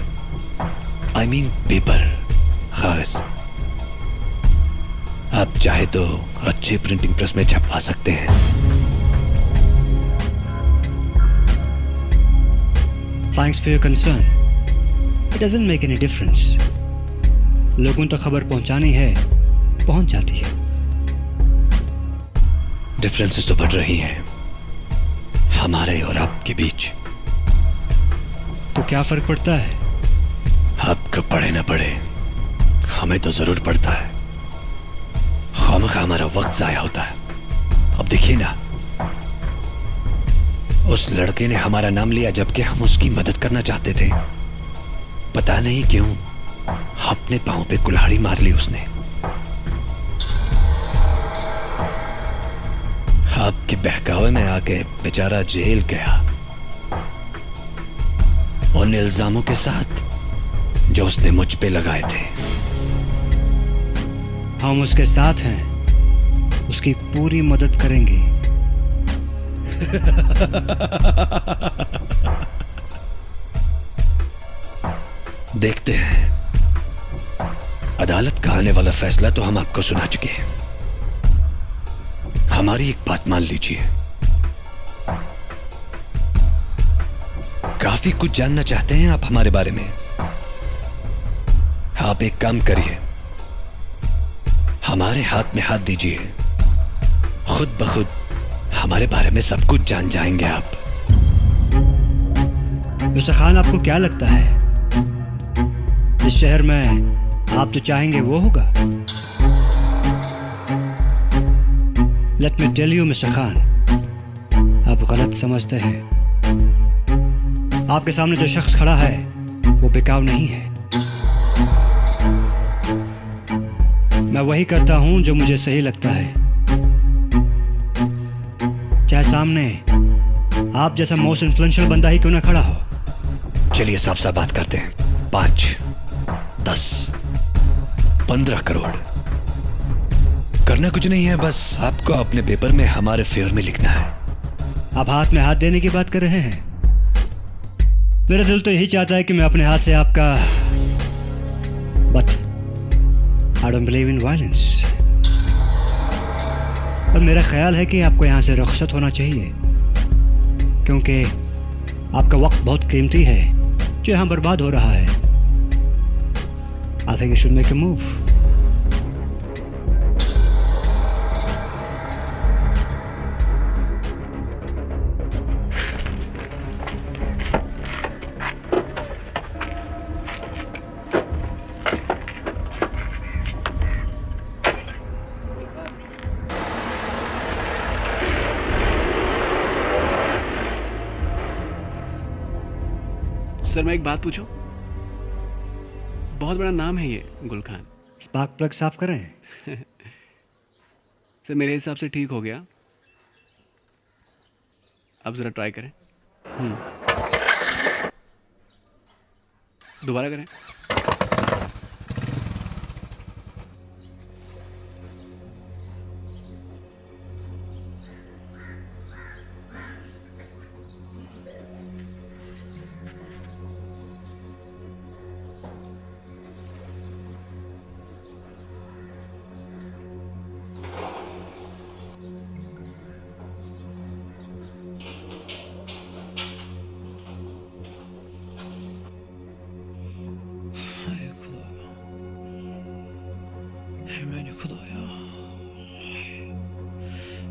आई मीन पेपर, खास। आप चाहे तो अच्छे प्रिंटिंग प्रेस में छपवा सकते हैं। Thanks for your concern. It doesn't make any difference. लोगों तक खबर पहुंचानी है, पहुंच जाती है। डिफरेंसेस तो बढ़ रही हैं हमारे और आपके बीच। तो क्या फर्क पड़ता है? आपको पढ़े ना पढ़े, हमें तो जरूर पड़ता है। खामखा हमारा वक्त जाया होता है। अब देखिए ना, उस लड़के ने हमारा नाम लिया जबकि हम उसकी मदद करना चाहते थे। पता नहीं क्यों अपने पांव पे कुल्हाड़ी मार ली उसने। आपके बहकावे में आके बेचारा जेल गया उन इल्जामों के साथ जो उसने मुझ पे लगाए थे। हम उसके साथ हैं, उसकी पूरी मदद करेंगे। देखते हैं। अदालत का आने वाला फैसला तो हम आपको सुना चुके हैं। हमारी एक बात मान लीजिए, काफी कुछ जानना चाहते हैं आप हमारे बारे में। आप एक काम करिए, हमारे हाथ में हाथ दीजिए, खुद ब खुद हमारे बारे में सब कुछ जान जाएंगे आप। मिस्टर खान, आपको क्या लगता है इस शहर में आप जो चाहेंगे वो होगा? Let me tell you mister Khan, आप गलत समझते हैं। आपके सामने जो शख्स खड़ा है वो बिकाऊ नहीं है। मैं वही करता हूं जो मुझे सही लगता है, चाहे सामने आप जैसा मोस्ट इन्फ्लुएंशियल बंदा ही क्यों ना खड़ा हो। चलिए साफ साफ बात करते हैं। 5, 10, 15 करोड़ करना कुछ नहीं है, बस आपको अपने पेपर में हमारे फेवर में लिखना है। आप हाथ में हाथ देने की बात कर रहे हैं। मेरा दिल तो यही चाहता है कि मैं अपने हाथ से आपका, but I don't believe in violence. पर मेरा ख्याल है कि आपको यहां से रुखसत होना चाहिए, क्योंकि आपका वक्त बहुत कीमती है जो यहां बर्बाद हो रहा है। I think you should make a move. Sir मैं एक बात पूछूं? बहुत बड़ा नाम है ये गुल खान। स्पार्क प्लग साफ करें? सर मेरे हिसाब से ठीक हो गया, अब जरा ट्राई करें। दोबारा करें।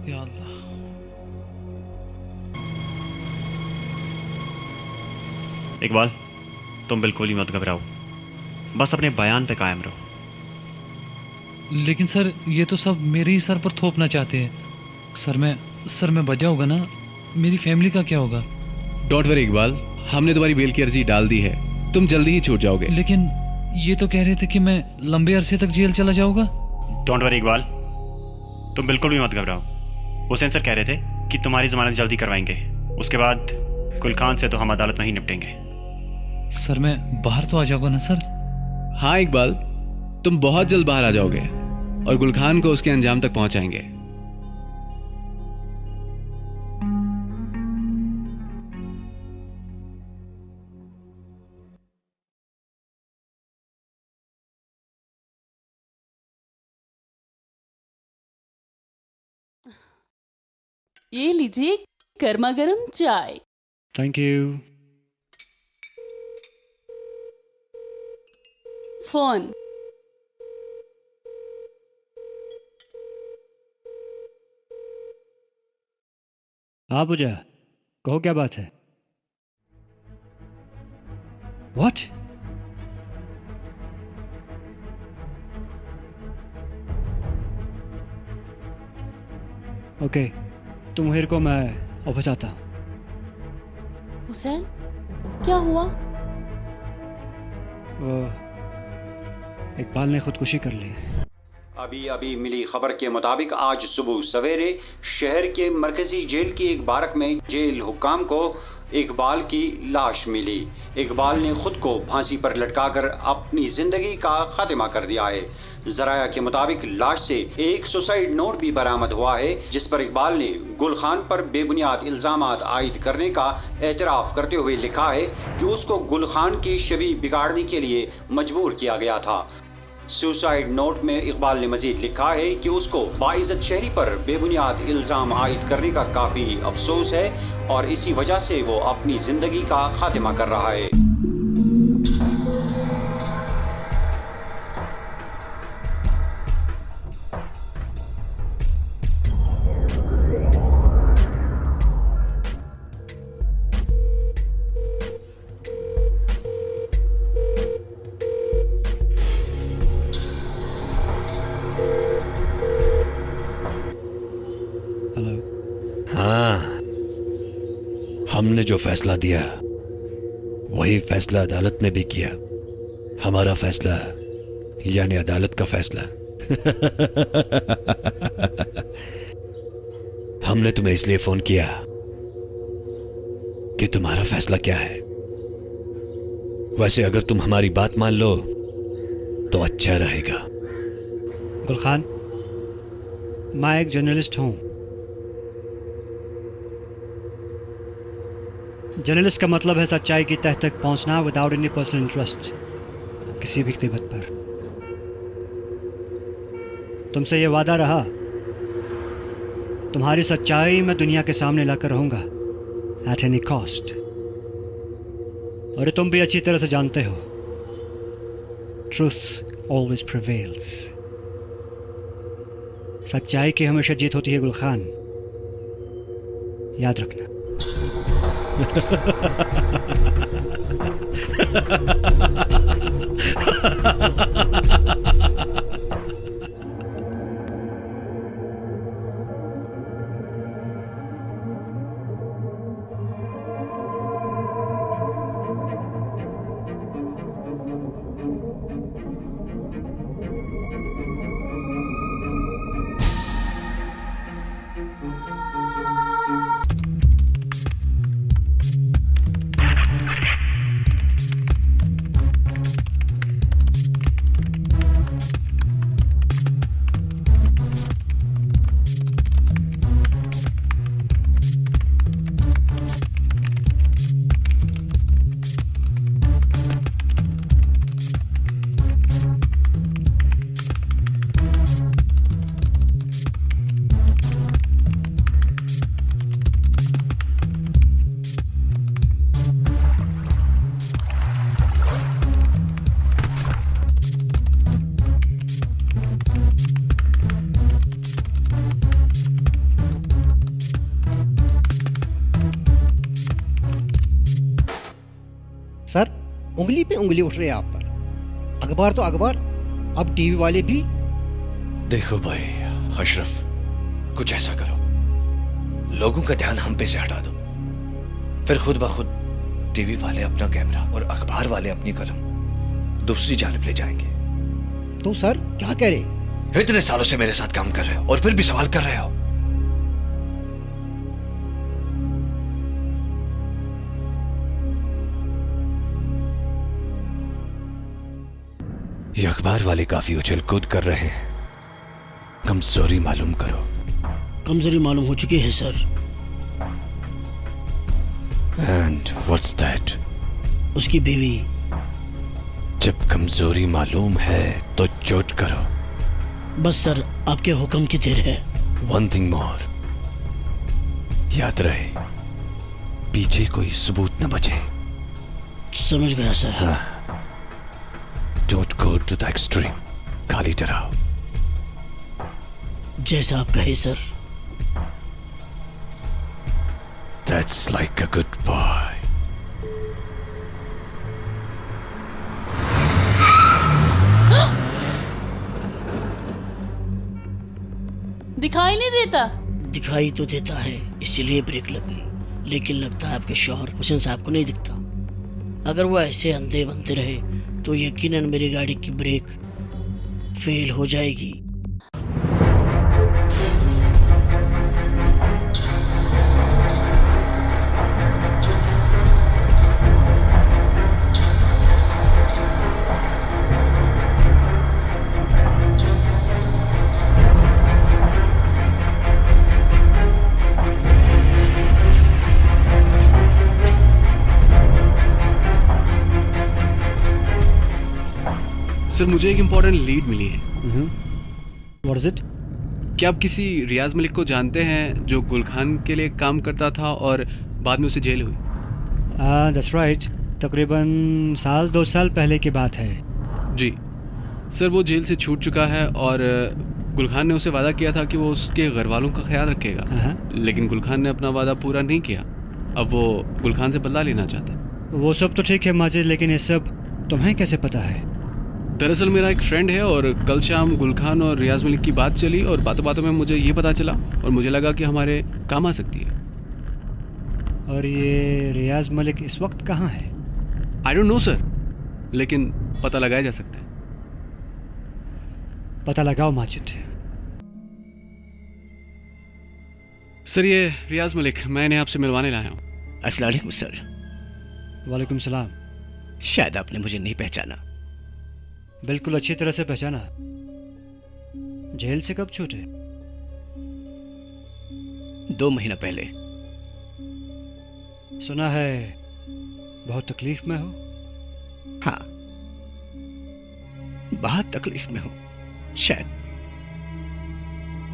या अल्लाह। इकबाल, तुम बिल्कुल ही मत घबराओ, बस अपने बयान पे कायम रहो। लेकिन सर ये तो सब मेरे ही सर पर थोपना चाहते हैं। सर मैं बच जाऊंगा ना? मेरी फैमिली का क्या होगा? डोंट वरी इकबाल, हमने तुम्हारी बेल की अर्जी डाल दी है, तुम जल्दी ही छूट जाओगे। लेकिन ये तो कह रहे थे कि मैं लंबे अरसे तक जेल चला जाऊंगा। डोंट वरी इकबाल, तुम बिल्कुल भी मत घबराओ। हुसैन सर कह रहे थे कि तुम्हारी जमानत जल्दी करवाएंगे, उसके बाद गुल खान से तो हम अदालत में ही निपटेंगे। सर मैं बाहर तो आ जाऊंगा ना सर? हाँ इकबाल, तुम बहुत जल्द बाहर आ जाओगे और गुल खान को उसके अंजाम तक पहुंचाएंगे। ये लीजिए गर्मा गर्म चाय। Thank you. फोन। हाँ पूजा, कहो क्या बात है? What? ओके, तुम हेर को, मैं ऑफिस आता हूँ। हुसैन, क्या हुआ? इकबाल ने खुदकुशी कर ली। अभी मिली खबर के मुताबिक आज सुबह सवेरे शहर के मरकजी जेल की एक बारक में जेल हुक्काम को इकबाल की लाश मिली। इकबाल ने खुद को फांसी पर लटकाकर अपनी जिंदगी का खात्मा कर दिया है। जराया के मुताबिक लाश से एक सुसाइड नोट भी बरामद हुआ है, जिस पर इकबाल ने गुल खान पर बेबुनियाद इल्जामात आयद करने का एतराफ करते हुए लिखा है कि उसको गुल खान की छवि बिगाड़ने के लिए मजबूर किया गया था। सुसाइड नोट में इकबाल ने मजीद लिखा है कि उसको बाइज्जत शहरी पर बेबुनियाद इल्जाम आयद करने का काफी अफसोस है और इसी वजह से वो अपनी जिंदगी का खात्मा कर रहा है। हमने जो फैसला दिया वही फैसला अदालत ने भी किया। हमारा फैसला यानी अदालत का फैसला। हमने तुम्हें इसलिए फोन किया कि तुम्हारा फैसला क्या है। वैसे अगर तुम हमारी बात मान लो तो अच्छा रहेगा। गुल खान, मैं एक जर्नलिस्ट हूं। जर्नलिस्ट का मतलब है सच्चाई की तह तक पहुंचना विदाउट एनी पर्सनल इंटरेस्ट, किसी भी कीमत पर। तुमसे यह वादा रहा, तुम्हारी सच्चाई मैं दुनिया के सामने लाकर रहूंगा एट एनी कॉस्ट। और तुम भी अच्छी तरह से जानते हो, ट्रूथ ऑलवेज प्रिवेल्स। सच्चाई की हमेशा जीत होती है गुल खान, याद रखना। सर, उंगली पे उंगली उठ रही है आप पर। अखबार तो अखबार, अब टीवी वाले भी। देखो भाई अशरफ, कुछ ऐसा करो, लोगों का ध्यान हम पे से हटा दो, फिर खुद ब खुद टीवी वाले अपना कैमरा और अखबार वाले अपनी कलम दूसरी जानिब ले जाएंगे। तो सर क्या कह रहे? इतने सालों से मेरे साथ काम कर रहे हो और फिर भी सवाल कर रहे हो। ये अखबार वाले काफी उछल कूद कर रहे हैं, कमजोरी मालूम करो। कमजोरी मालूम हो चुकी है सर। And what's that? उसकी बीवी। जब कमजोरी मालूम है तो चोट करो। बस सर, आपके हुक्म की देर है। वन थिंग मोर, याद रहे पीछे कोई सबूत न बचे। समझ गया सर। हाँ, don't go to the extreme, खाली डराओ। जैसा आप कहे sir. That's like a good boy. दिखाई नहीं देता। दिखाई तो देता है, इसीलिए ब्रेक लगी, लेकिन लगता है आपके शौहर हुसैन साहब को नहीं दिखता। अगर वो ऐसे अंधे बनते रहे तो यकीनन मेरी गाड़ी की ब्रेक फेल हो जाएगी। सर, मुझे एक इम्पोर्टेंट लीड मिली है। What is it? क्या आप किसी रियाज मलिक को जानते हैं जो गुल खान के लिए काम करता था और बाद में उसे जेल हुई? That's right. तकरीबन 1-2 साल पहले की बात है। जी सर, वो जेल से छूट चुका है और गुल खान ने उसे वादा किया था कि वो उसके घर वालों का ख्याल रखेगा, लेकिन गुल खान ने अपना वादा पूरा नहीं किया। अब वो गुल खान से बदला लेना चाहता है। वो सब तो ठीक है माजिद, लेकिन ये सब तुम्हें कैसे पता है? दरअसल मेरा एक फ्रेंड है और कल शाम गुल खान और रियाज मलिक की बात चली और बातों बातों में मुझे ये पता चला और मुझे लगा कि हमारे काम आ सकती है। और ये रियाज मलिक इस वक्त कहाँ है? आई डोंट नो सर, लेकिन पता लगाया जा सकता है। पता लगाओ माजिद। सर, ये रियाज मलिक, मैं इन्हें आपसे मिलवाने लाया हूँ। अस्सलाम वालेकुम सर। वालेकुम सलाम। शायद आपने मुझे नहीं पहचाना। बिल्कुल अच्छी तरह से पहचाना। जेल से कब छूटे? 2 महीना पहले। सुना है बहुत तकलीफ में हो? हाँ, बहुत तकलीफ में हूं। शायद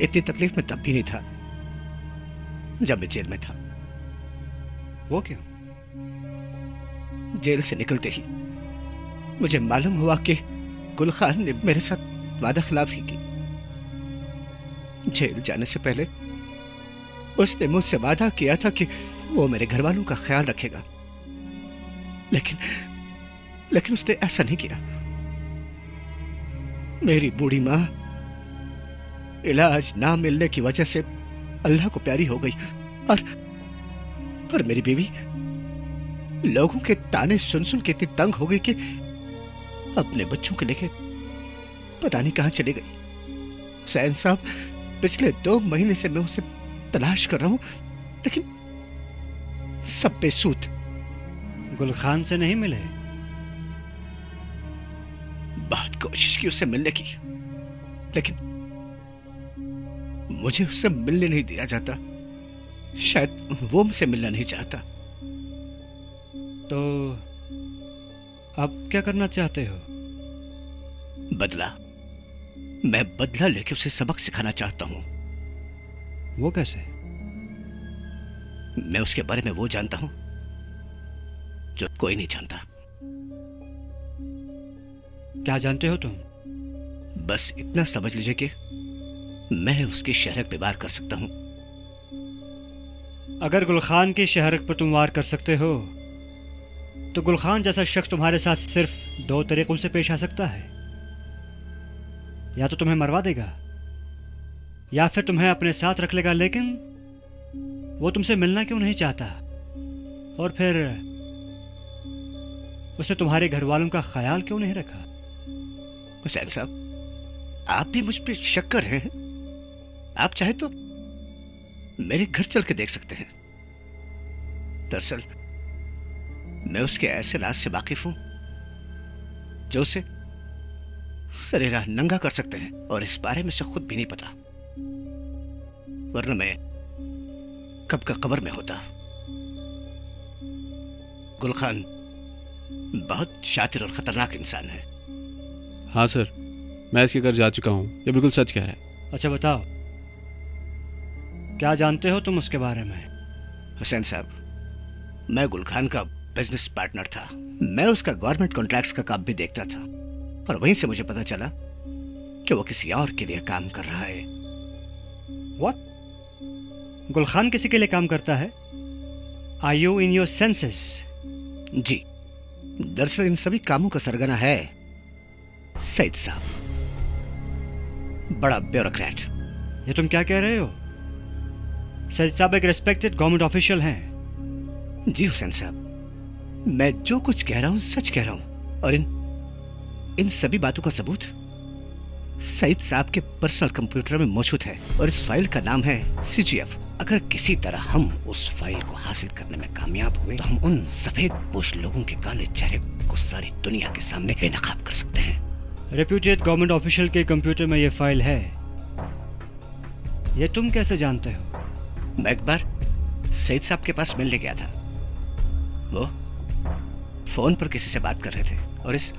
इतनी तकलीफ में तब भी नहीं था जब मैं जेल में था। वो क्यों? जेल से निकलते ही मुझे मालूम हुआ कि गुल खान ने मेरे साथ वादा खिलाफी की। जेल जाने से पहले उसने मुझसे वादा किया था कि वो मेरे घर वालों का ख्याल रखेगा, लेकिन उसने ऐसा नहीं किया। मेरी बूढ़ी माँ इलाज ना मिलने की वजह से अल्लाह को प्यारी हो गई और मेरी बीवी लोगों के ताने सुन सुन के इतनी तंग हो गई कि अपने बच्चों को लेके पता नहीं कहां चली गई। हुसैन साहब, पिछले 2 महीने से मैं उसे तलाश कर रहा हूं, लेकिन सब बेसूद। गुल खान से नहीं मिले? बहुत कोशिश की उससे मिलने की, लेकिन मुझे उससे मिलने नहीं दिया जाता। शायद वो मुझसे मिलना नहीं चाहता। तो अब क्या करना चाहते हो? बदला। मैं बदला लेके उसे सबक सिखाना चाहता हूं। वो कैसे? मैं उसके बारे में वो जानता हूं जो कोई नहीं जानता। क्या जानते हो तुम? बस इतना समझ लीजिए कि मैं उसकी शहरक पे वार कर सकता हूं। अगर गुल खान की शहरक पर तुम वार कर सकते हो तो गुलखान जैसा शख्स तुम्हारे साथ सिर्फ दो तरीकों से पेश आ सकता है। या तो तुम्हें मरवा देगा या फिर तुम्हें अपने साथ रख लेगा, लेकिन वो तुमसे मिलना क्यों नहीं चाहता? और फिर उसने तुम्हारे घर वालों का ख्याल क्यों नहीं रखा? हुसैन साहब, आप भी मुझ पे शक कर रहे हैं? आप चाहे तो मेरे घर चल के देख सकते हैं। दरअसल मैं उसके ऐसे राज से वाकिफ हूं जो उसे सरेराह नंगा कर सकते हैं, और इस बारे में से खुद भी नहीं पता, वरना मैं कब का कब्र में होता। गुलखान बहुत शातिर और खतरनाक इंसान है। हाँ सर, मैं इसके घर जा चुका हूँ, ये बिल्कुल सच कह रहा है। अच्छा बताओ, क्या जानते हो तुम उसके बारे में? हुसैन साहब, मैं गुलखान का बिजनेस पार्टनर था। मैं उसका गवर्नमेंट कॉन्ट्रैक्ट्स का काम भी देखता था, और वहीं से मुझे पता चला कि वो किसी और के लिए काम कर रहा है। What? गुलखान किसी के लिए काम करता है? Are you in your senses? जी, दरअसल इन सभी कामों का सरगना है सईद साहब, बड़ा ब्यूरोक्रेट। ये तुम क्या कह रहे हो? सईद साहब एक रिस्पेक्टेड गवर्नमेंट ऑफिशियल हैं। जी हुसैन साहब, मैं जो कुछ कह रहा हूं सच कह रहा हूं, और इन सभी बातों का सबूत सईद साहब के पर्सनल कंप्यूटर में मौजूद है, और इस फाइल का नाम है CGF। अगर किसी तरह हम उस फाइल को हासिल करने में कामयाब हुए तो हम उन सफेद पोश लोगों के काले चेहरे को सारी दुनिया के सामने बेनकाब कर सकते हैं। रेप्यूटेड गवर्नमेंट ऑफिशियल के कंप्यूटर में ये फाइल है, ये तुम कैसे जानते हो? मैं एक बार सईद साहब के पास मिलने गया था। वो फोन पर किसी से बात कर रहे थे और इस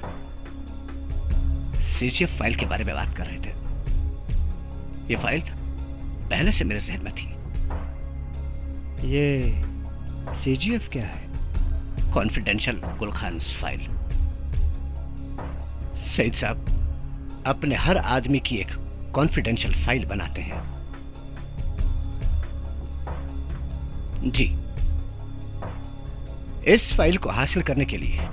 CGF फाइल के बारे में बात कर रहे थे। ये फाइल पहले से मेरे जहन में थी। ये CGF क्या है? Confidential Gul Khan file. सईद साहब अपने हर आदमी की एक कॉन्फिडेंशियल फाइल बनाते हैं। जी, इस फाइल को हासिल करने के लिए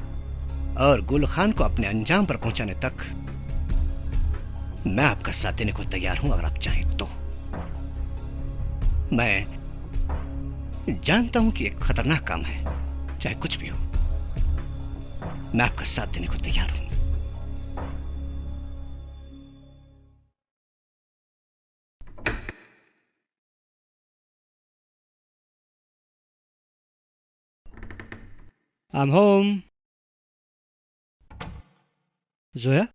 और गुलखान को अपने अंजाम पर पहुंचाने तक मैं आपका साथ देने को तैयार हूं, अगर आप चाहें तो। मैं जानता हूं कि एक खतरनाक काम है, चाहे कुछ भी हो, मैं आपका साथ देने को तैयार हूं। I'm home. जोया,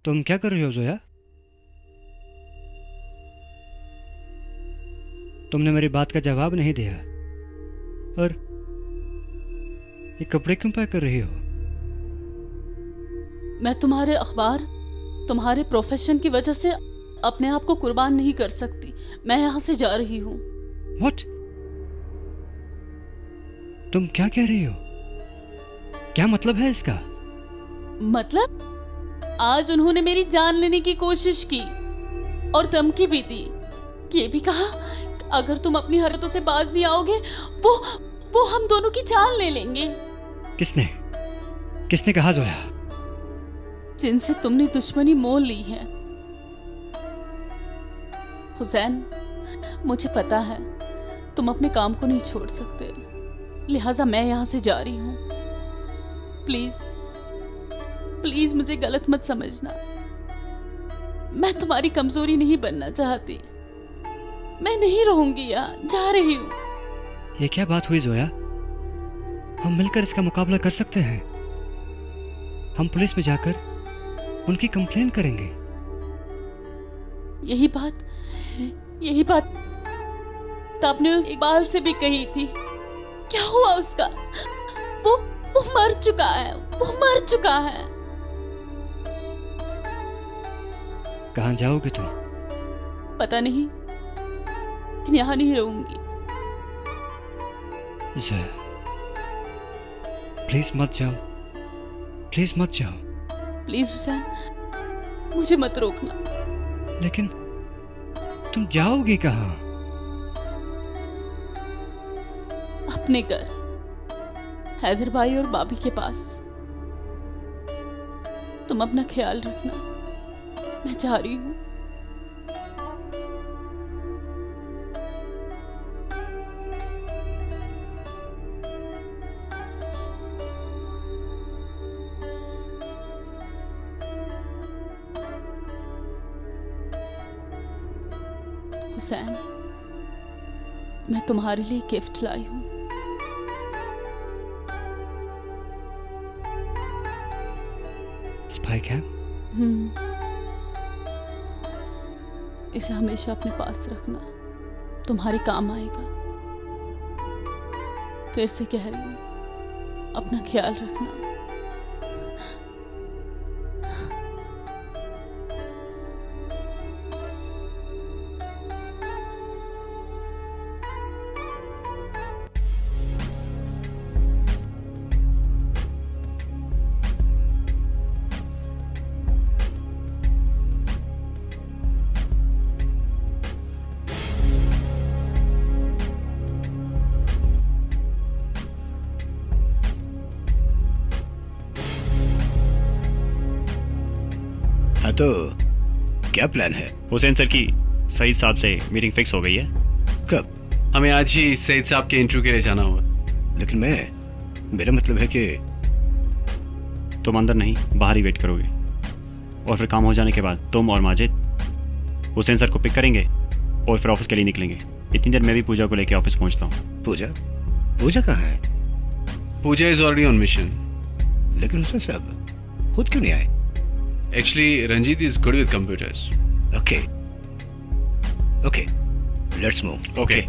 तुम क्या कर रही हो जोया? तुमने मेरी बात का जवाब नहीं दिया, और ये कपड़े क्यों पैक कर रही हो? मैं तुम्हारे अखबार, तुम्हारे प्रोफेशन की वजह से अपने आप को कुर्बान नहीं कर सकती। मैं यहाँ से जा रही हूँ। What? तुम क्या कह रही हो? क्या मतलब है इसका? मतलब, आज उन्होंने मेरी जान लेने की कोशिश की और धमकी भी दी। ये भी कहा अगर तुम अपनी हरकतों से बाज नहीं आओगे वो हम दोनों की जान ले लेंगे। किसने कहा जोया? जिनसे तुमने दुश्मनी मोल ली है। हुसैन, मुझे पता है तुम अपने काम को नहीं छोड़ सकते, लिहाजा मैं यहां से जा रही हूं। प्लीज मुझे गलत मत समझना। मैं तुम्हारी कमजोरी नहीं बनना चाहती। मैं नहीं रहूंगी यहाँ, जा रही हूँ। ये क्या बात हुई जोया? हम मिलकर इसका मुकाबला कर सकते हैं। हम पुलिस में जाकर उनकी कंप्लेंट करेंगे। यही बात आपने उस इकबाल से भी कही थी। क्या हुआ उसका? वो मर चुका है। कहाँ जाओगे तुम? पता नहीं, यहाँ नहीं रहूंगी। जोया, प्लीज मत जाओ। प्लीज हुसैन, मुझे मत रोकना। लेकिन तुम जाओगी कहाँ? अपने घर। हैदर भाई और बाबी के पास। तुम अपना ख्याल रखना, मैं जा रही हूँ। हुसैन, मैं तुम्हारे लिए गिफ्ट लाई हूँ। Spy cap? इसे हमेशा अपने पास रखना, तुम्हारे काम आएगा। फिर से कह रही हूँ, अपना ख्याल रखना। तो क्या प्लान है? हुसैन सर की सईद साहब से मीटिंग फिक्स हो गई है। कब? हमें आज ही सईद साहब के इंटरव्यू के लिए जाना होगा। लेकिन मेरा मतलब है कि तुम अंदर नहीं, बाहर ही वेट करोगे, और फिर काम हो जाने के बाद तुम और माजिद हुसैन सर को पिक करेंगे और फिर ऑफिस के लिए निकलेंगे। इतनी देर मैं भी पूजा को लेकर ऑफिस पहुंचता हूँ। पूजा कहाँ है? पूजा इज ऑलरेडी ऑन मिशन। लेकिन हुसैन साहब खुद क्यों नहीं आए? Actually, Ranjit is good with computers. Okay. Let's move. Okay.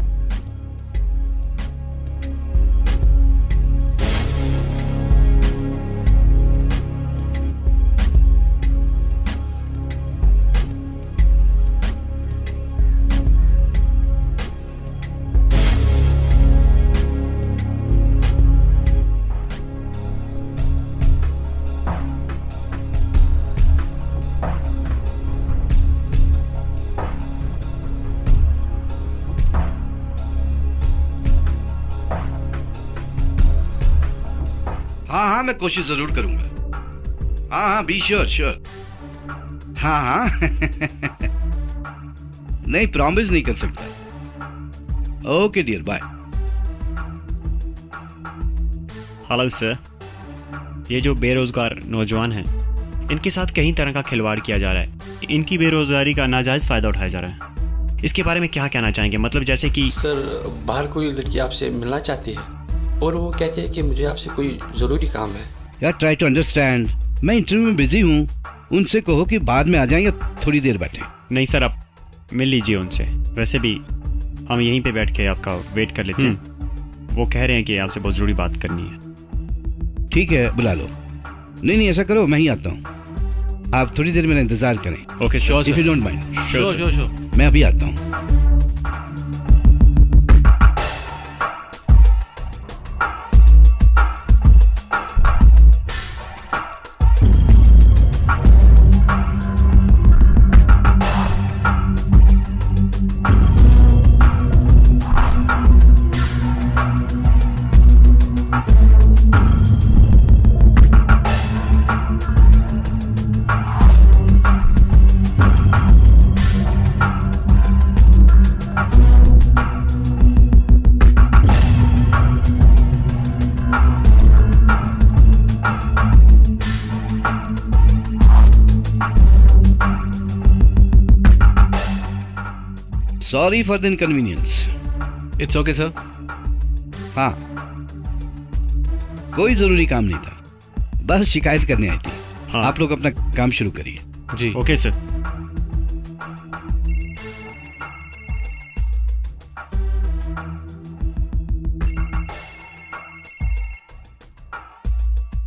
हाँ, मैं कोशिश जरूर करूंगा। हाँ, बी श्योर। हाँ। नहीं, प्रॉमिस नहीं कर सकता। Okay dear, bye. Hello sir, ये जो बेरोजगार नौजवान हैं, इनके साथ कई तरह का खिलवाड़ किया जा रहा है। इनकी बेरोजगारी का नाजायज फायदा उठाया जा रहा है। इसके बारे में क्या कहना चाहेंगे? मतलब जैसे कि सर, बाहर कोई लड़की आपसे मिलना चाहती है और वो कहती है कि मुझे आपसे कोई जरूरी काम है। यार, ट्राई टू अंडरस्टैंड। मैं इंटरव्यू में बिजी हूँ। उनसे कहो कि बाद में आ जाएंगे, थोड़ी देर बैठे। नहीं सर, आप मिल लीजिए उनसे। वैसे भी हम यहीं पे बैठ के आपका वेट कर लेते हैं। वो कह रहे हैं कि आपसे बहुत जरूरी बात करनी है। ठीक है, बुला लो। नहीं, ऐसा करो, मैं ही आता हूँ। आप थोड़ी देर मेरा इंतजार करें। Okay sir, if you don't mind. Sure. मैं अभी आता हूँ। Sorry for the inconvenience. It's okay, sir. हाँ, कोई जरूरी काम नहीं था, बस शिकायत करने आई थी। हाँ। आप लोग अपना काम शुरू करिए। जी। Okay sir.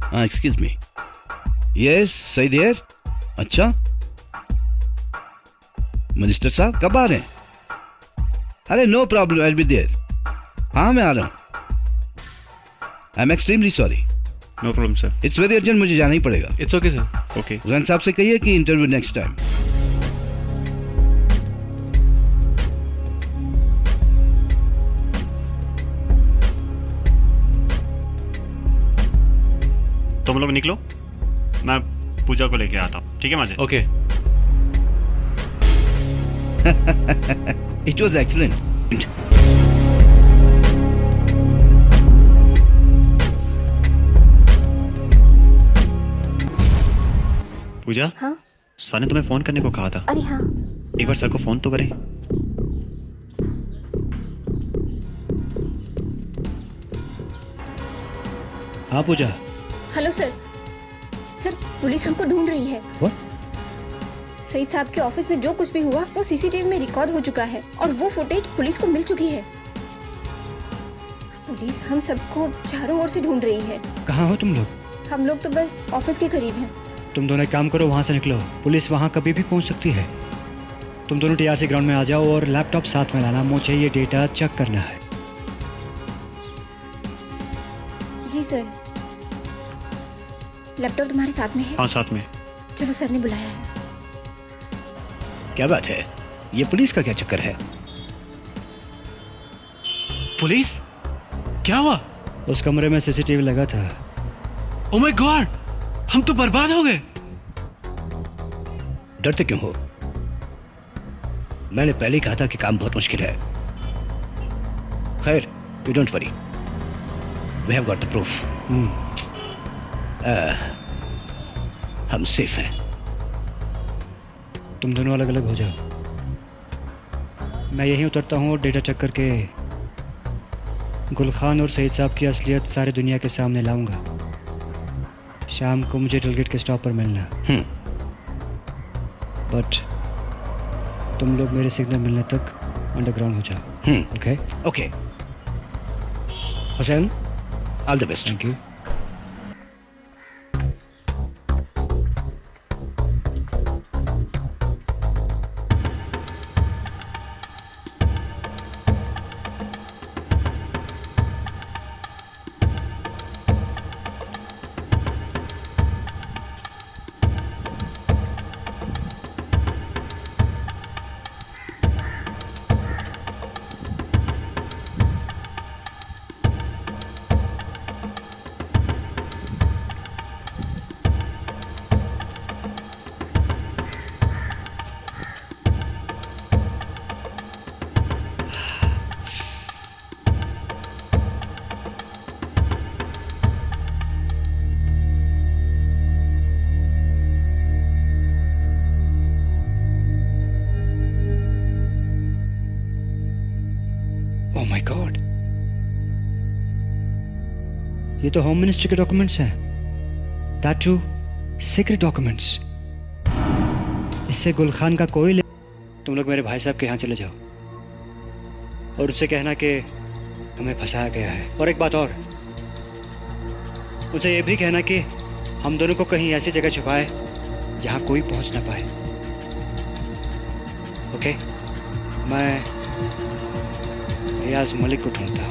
हाँ, एक्सक्यूज मी। यस, सही देर। अच्छा, मिनिस्टर साहब कब आ रहे हैं? अरे no problem, I will be there. हाँ, मैं आ रहा हूँ। I am extremely sorry. No problem sir. It's very urgent, मुझे जाना ही पड़ेगा। It's okay sir. ओके। रन साहब से कहिए कि इंटरव्यू नेक्स्ट टाइम। तुम लोग निकलो, मैं पूजा को लेके आता हूँ। ठीक है माजे? Okay. It was excellent. Pooja, हाँ? सर ने तुम्हें फोन करने को कहा था। अरे हाँ। एक बार सर को फोन तो करें। हाँ Pooja. Hello sir. Sir police हमको ढूंढ रही है। सईद साहब के ऑफिस में जो कुछ भी हुआ वो सीसीटीवी में रिकॉर्ड हो चुका है और वो फुटेज पुलिस को मिल चुकी है। पुलिस हम सबको चारों ओर से ढूंढ रही है। कहाँ हो तुम लोग? हम लोग तो बस ऑफिस के करीब हैं। तुम दोनों एक काम करो, वहाँ से निकलो। पुलिस वहाँ कभी भी पहुँच सकती है। तुम दोनों टीआरसी ग्राउंड में आ जाओ और लैपटॉप साथ में लाना, मुझे ये डेटा चेक करना है। जी सर। लैपटॉप तुम्हारे साथ में है? हाँ साथ में। चलो सर ने बुलाया है। क्या बात है, ये पुलिस का क्या चक्कर है? पुलिस? क्या हुआ? उस कमरे में सीसीटीवी लगा था। ओह माय गॉड, हम तो बर्बाद हो गए। डरते क्यों हो? मैंने पहले ही कहा था कि काम बहुत मुश्किल है। खैर, you don't worry, we have got the proof. हम सेफ हैं। तुम दोनों अलग अलग हो जाओ, मैं यहीं उतरता हूँ और डेटा चेक करके गुलखान और सईद साहब की असलियत सारी दुनिया के सामने लाऊंगा। शाम को मुझे टोलगेट के स्टॉप पर मिलना। बट तुम लोग मेरे सिग्नल मिलने तक अंडरग्राउंड हो जाओ। Okay? Okay Hussain, all the best. Thank you. Oh my god, ये तो होम मिनिस्ट्री के डॉक्यूमेंट्स हैं। That too secret documents. इससे गुलखान का कोई तुम लोग मेरे भाई साहब के यहाँ चले जाओ और उनसे कहना कि हमें फंसाया गया है। और एक बात और, उनसे ये भी कहना कि हम दोनों को कहीं ऐसी जगह छुपाए जहाँ कोई पहुँच ना पाए। ओके? मैं रियाज मलिक को ढूंढता हूँ।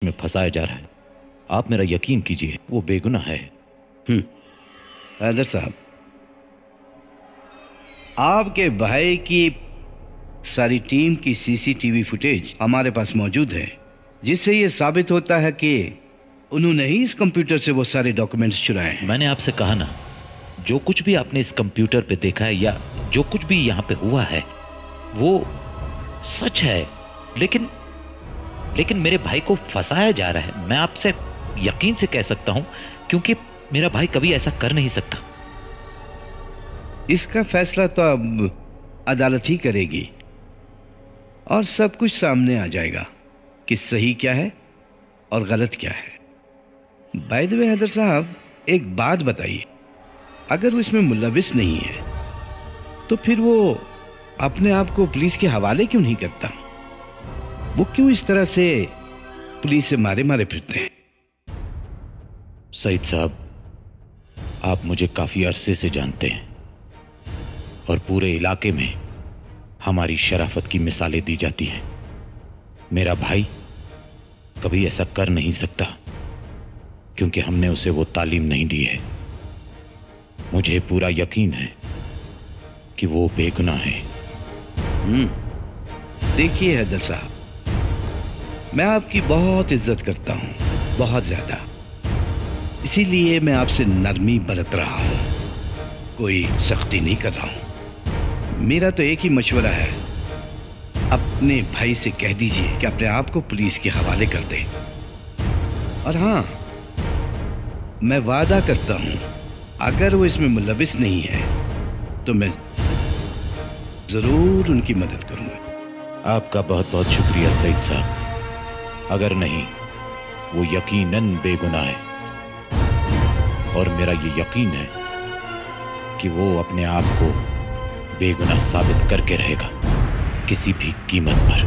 में फंसाया जा रहा है। आप मेरा यकीन कीजिए, वो बेगुनाह है। हैदर साहब, आपके भाई की सारी टीम की सीसीटीवी फुटेज हमारे पास मौजूद है, जिससे ये साबित होता है कि उन्होंने ही इस कंप्यूटर से वो सारे डॉक्यूमेंट्स चुराए। मैंने आपसे कहा ना, जो कुछ भी आपने इस कंप्यूटर पे देखा है या जो कुछ भी यहाँ पे हुआ है वो सच है, लेकिन मेरे भाई को फंसाया जा रहा है। मैं आपसे यकीन से कह सकता हूं, क्योंकि मेरा भाई कभी ऐसा कर नहीं सकता। इसका फैसला तो अब अदालत ही करेगी और सब कुछ सामने आ जाएगा कि सही क्या है और गलत क्या है। बाय द वे हैदर साहब, एक बात बताइए, अगर वो इसमें मुलविस नहीं है तो फिर वो अपने आप को पुलिस के हवाले क्यों नहीं करता? वो क्यों इस तरह से पुलिस से मारे मारे फिरते हैं? सईद साहब, आप मुझे काफी अरसे से जानते हैं और पूरे इलाके में हमारी शराफत की मिसालें दी जाती हैं। मेरा भाई कभी ऐसा कर नहीं सकता क्योंकि हमने उसे वो तालीम नहीं दी है। मुझे पूरा यकीन है कि वो बेगुनाह है। देखिए हैदर साहब, मैं आपकी बहुत इज्जत करता हूं, बहुत ज्यादा, इसीलिए मैं आपसे नरमी बरत रहा हूं, कोई सख्ती नहीं कर रहा हूं। मेरा तो एक ही मशवरा है, अपने भाई से कह दीजिए कि अपने आप को पुलिस के हवाले कर दे। और हां, मैं वादा करता हूं अगर वो इसमें मुलविस नहीं है तो मैं जरूर उनकी मदद करूंगा। आपका बहुत बहुत शुक्रिया सईद साहब। अगर नहीं, वो यकीनन बेगुनाह है और मेरा ये यकीन है कि वो अपने आप को बेगुनाह साबित करके रहेगा किसी भी कीमत पर।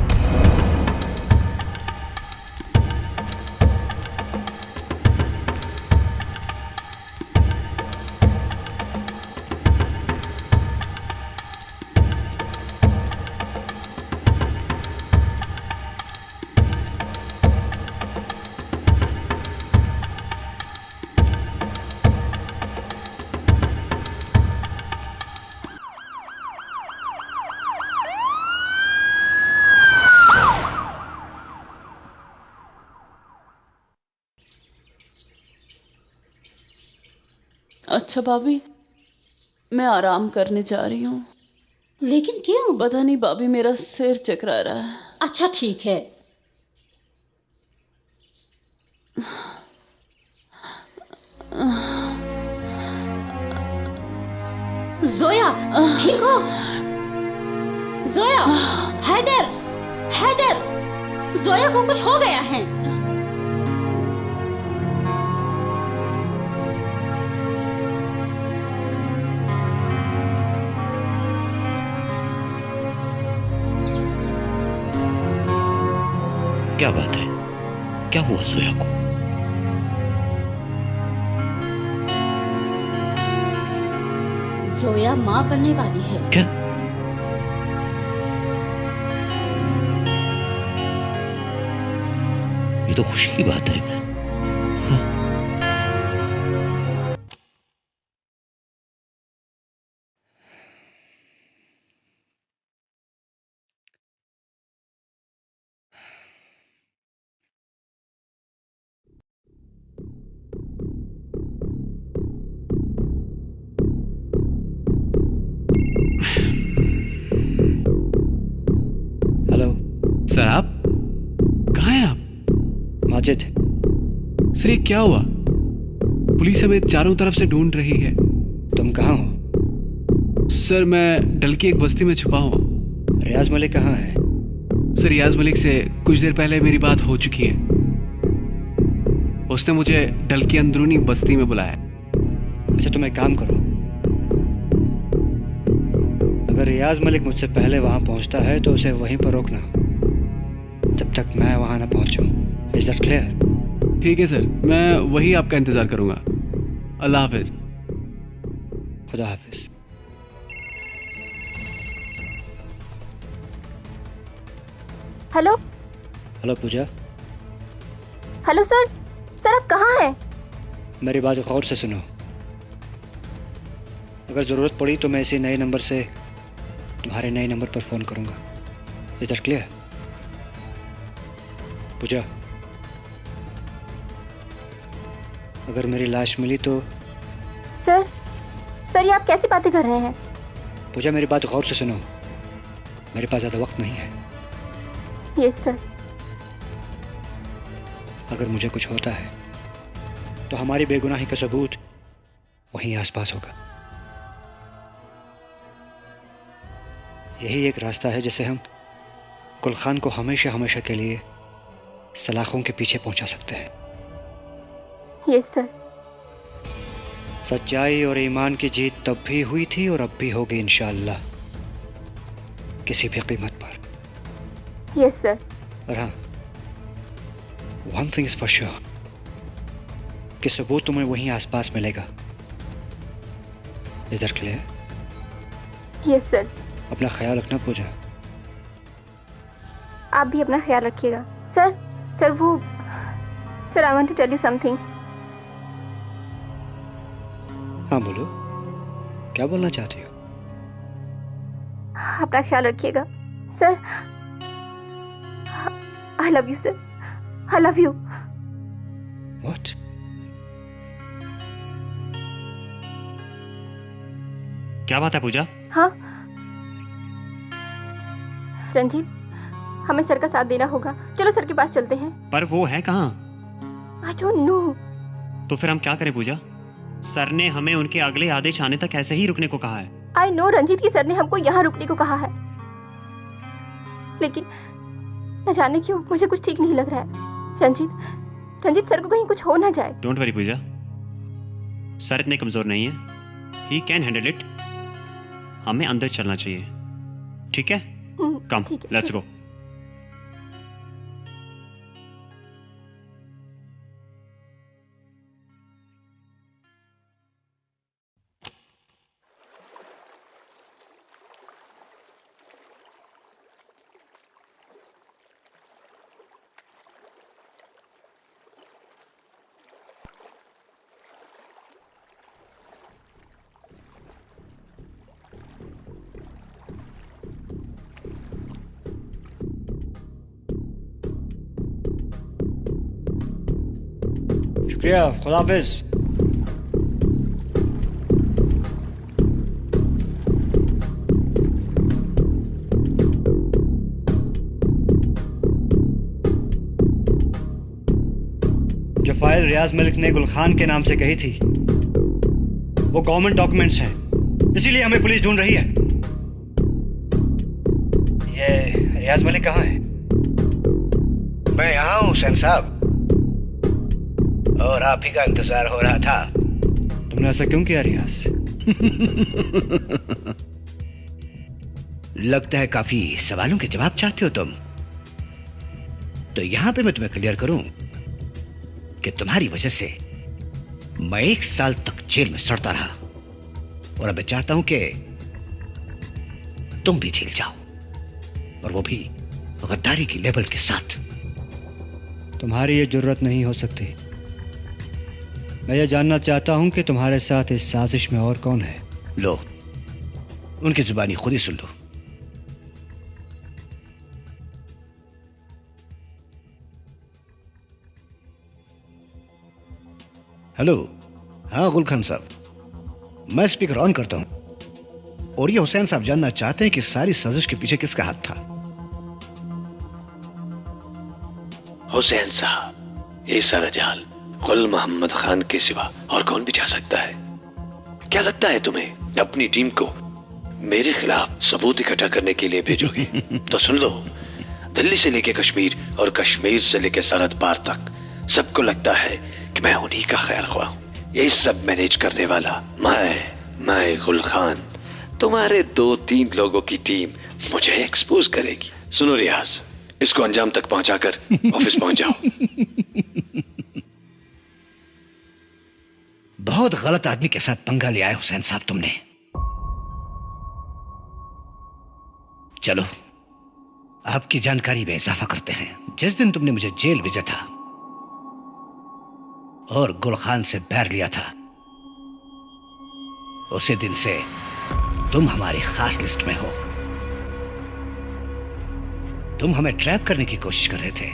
अच्छा भाभी, मैं आराम करने जा रही हूँ। लेकिन क्यों? पता नहीं भाभी, मेरा सिर चकरा रहा है। अच्छा ठीक है। जोया, ठीक हो? जोया, हैदर, हैदर, जोया को कुछ हो गया है। क्या बात है? क्या हुआ जोया को? जोया माँ बनने वाली है। क्या? ये तो खुशी की बात है। सर, आप कहाँ हैं? आप माजिद। सर, ये क्या हुआ? पुलिस हमें चारों तरफ से ढूंढ रही है। तुम कहाँ हो? सर, मैं डल की एक बस्ती में छुपा हूँ। रियाज मलिक कहाँ है? सर, रियाज मलिक से कुछ देर पहले मेरी बात हो चुकी है। उसने मुझे डल की अंदरूनी बस्ती में बुलाया। अच्छा, तुम एक काम करो, अगर रियाज मलिक मुझसे पहले वहां पहुंचता है तो उसे वहीं पर रोकना जब तक मैं वहां ना पहुंचूं। Is that clear? ठीक है सर, मैं वही आपका इंतजार करूंगा। अल्लाह हाफिज। खुदा हाफिज। Hello. Hello Pooja. Hello sir. Sir, आप कहाँ हैं? मेरी बात गौर से सुनो। अगर ज़रूरत पड़ी तो मैं इसी नए नंबर से तुम्हारे नए नंबर पर फ़ोन करूंगा। Is that clear? पूजा, अगर मेरी लाश मिली तो। सर, ये आप कैसी बातें कर रहे हैं? पूजा, मेरी बात गौर से सुनो, मेरे पास ज़्यादा वक्त नहीं है। Yes sir. अगर मुझे कुछ होता है तो हमारी बेगुनाही का सबूत वहीं आसपास होगा। यही एक रास्ता है जिससे हम गुलखान को हमेशा हमेशा के लिए सलाखों के पीछे पहुंचा सकते हैं। Yes sir. सच्चाई और ईमान की जीत तब भी हुई थी और अब भी होगी इंशाअल्लाह, किसी भी कीमत पर। Yes sir. और हाँ, one thing is for sure कि सबूत तुम्हें वहीं आसपास मिलेगा। Is that clear? Yes sir. अपना ख्याल रखना पूजा। आप भी अपना ख्याल रखिएगा। Sir sir I want to tell you something. हाँ बोलो, क्या बोलना चाहती हो? अपना ख्याल रखिएगा sir. I love you sir, I love you. What? क्या बात है पूजा? हाँ रंजीत, हमें सर का साथ देना होगा। चलो सर के पास चलते हैं। पर वो है कहाँ? I don't know. तो फिर हम क्या करें पूजा? सर ने हमें उनके अगले आदेश आने तक ऐसे ही रुकने को कहा है। आई नो रंजीत की सर ने हमको यहाँ रुकने को कहा है, लेकिन न जाने क्यों मुझे कुछ ठीक नहीं लग रहा है। रंजीत सर को कहीं कुछ हो ना जाए। डोंट वरी पूजा, सर इतने कमजोर नहीं है। He can handle it. हमें अंदर चलना चाहिए, ठीक है? कम, लेट्स गो। शुक्रिया, खुदा हाफिज। जो फाइल रियाज मलिक ने गुलखान के नाम से कही थी वो गवर्नमेंट डॉक्यूमेंट्स हैं, इसीलिए हमें पुलिस ढूंढ रही है। ये रियाज मलिक कहाँ है? मैं यहाँ हूँ हुसैन साहब, और आप ही का इंतजार हो रहा था। तुमने ऐसा क्यों किया रियाज? लगता है काफी सवालों के जवाब चाहते हो तुम। तो यहां पे मैं तुम्हें क्लियर करूं कि तुम्हारी वजह से मैं 1 साल तक जेल में सड़ता रहा, और अब मैं चाहता हूं कि तुम भी जेल जाओ, और वो भी गद्दारी की लेबल के साथ। तुम्हारी ये जुर्रत नहीं हो सकती। मैं ये जानना चाहता हूं कि तुम्हारे साथ इस साजिश में और कौन है। लो, उनकी जुबानी खुद ही सुन लो। हेलो, हाँ गुलखान साहब, मैं स्पीकर ऑन करता हूं, और ये हुसैन साहब जानना चाहते हैं कि सारी साजिश के पीछे किसका हाथ था। हुसैन साहब, ये सारा जाल गुल मोहम्मद खान के सिवा और कौन भी जा सकता है? क्या लगता है तुम्हें अपनी टीम को मेरे खिलाफ सबूत इकट्ठा करने के लिए भेजोगे? तो सुन लो, दिल्ली से लेके कश्मीर और कश्मीर से लेके सरहद पार तक सबको लगता है कि मैं उन्हीं का खैर ख्वाह हूँ। ये सब मैनेज करने वाला मैं गुल खान, तुम्हारे 2-3 लोगों की टीम मुझे एक्सपोज करेगी। सुनो रियाज, इसको अंजाम तक पहुंचाकर ऑफिस पहुंच जाओ। बहुत गलत आदमी के साथ पंगा लिया है हुसैन साहब तुमने। चलो, आपकी जानकारी में इजाफा करते हैं। जिस दिन तुमने मुझे जेल भेजा था और गुलखान से बैर लिया था, उसी दिन से तुम हमारी खास लिस्ट में हो। तुम हमें ट्रैप करने की कोशिश कर रहे थे,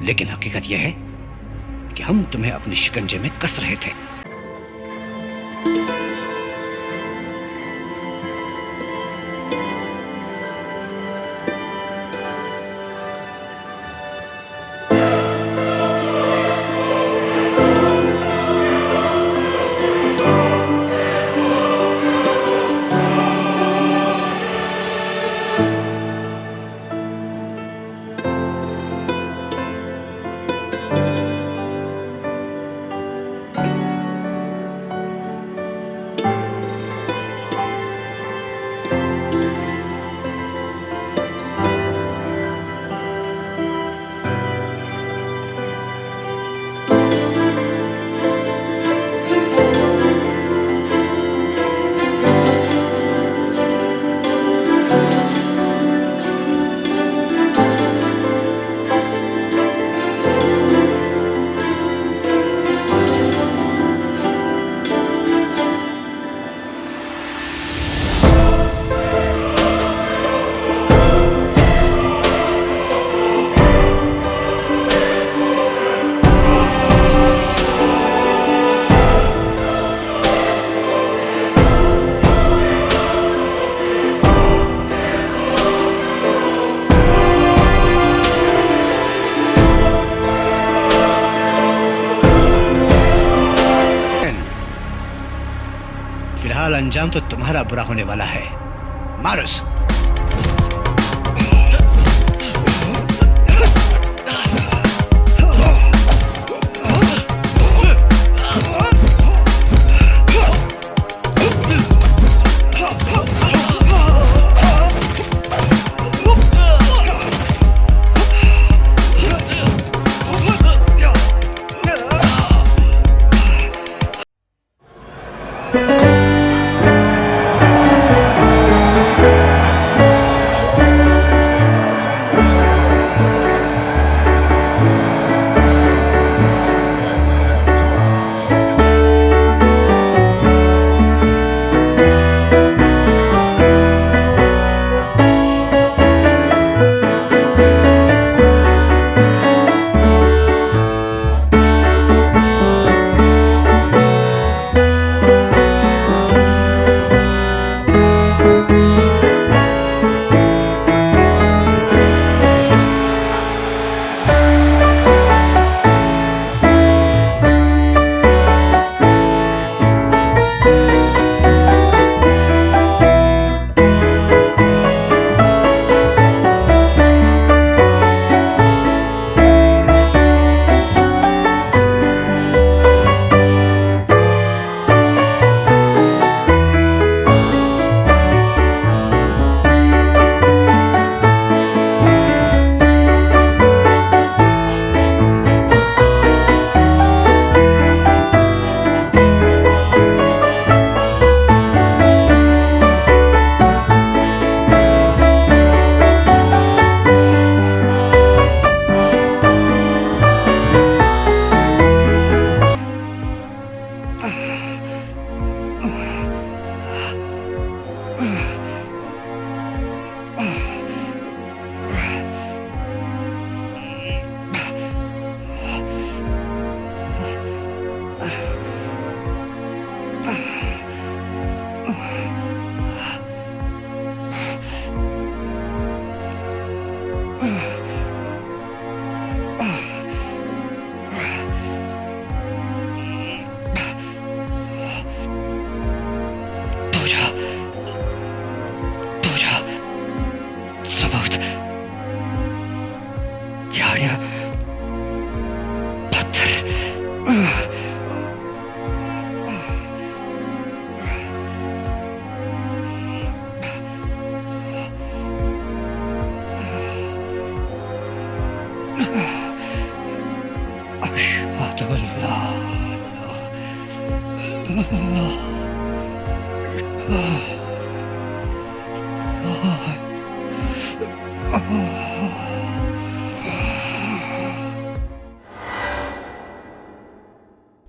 लेकिन हकीकत यह है कि हम तुम्हें अपने शिकंजे में कस रहे थे। फिलहाल अंजाम तो तुम्हारा बुरा होने वाला है। मारुस।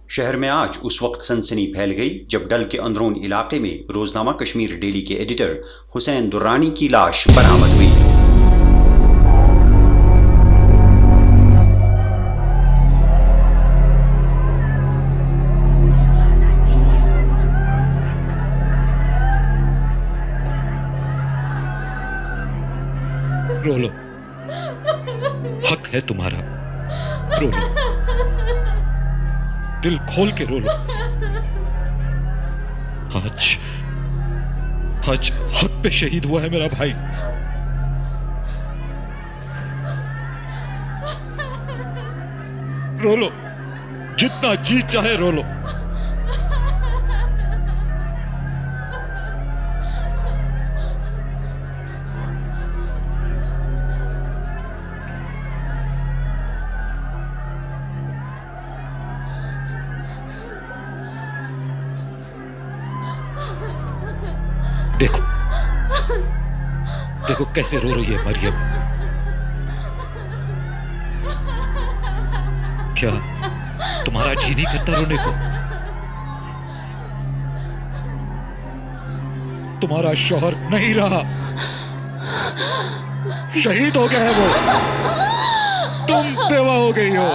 शहर में आज उस वक्त सनसनी फैल गई जब डल के अंदरून इलाके में रोजनामा कश्मीर डेली के एडिटर हुसैन दुर्रानी की लाश बरामद हुई। रो लो, हक है तुम्हारा, रो लो, दिल खोल के रो लो। आज हक पे शहीद हुआ है मेरा भाई। रो लो, जितना जी चाहे रो लो। देखो देखो कैसे रो रही है मरियम। क्या तुम्हारा जी नहीं करता रोने को? तुम्हारा शौहर नहीं रहा, शहीद हो गया है वो, तुम बेवा हो गई हो।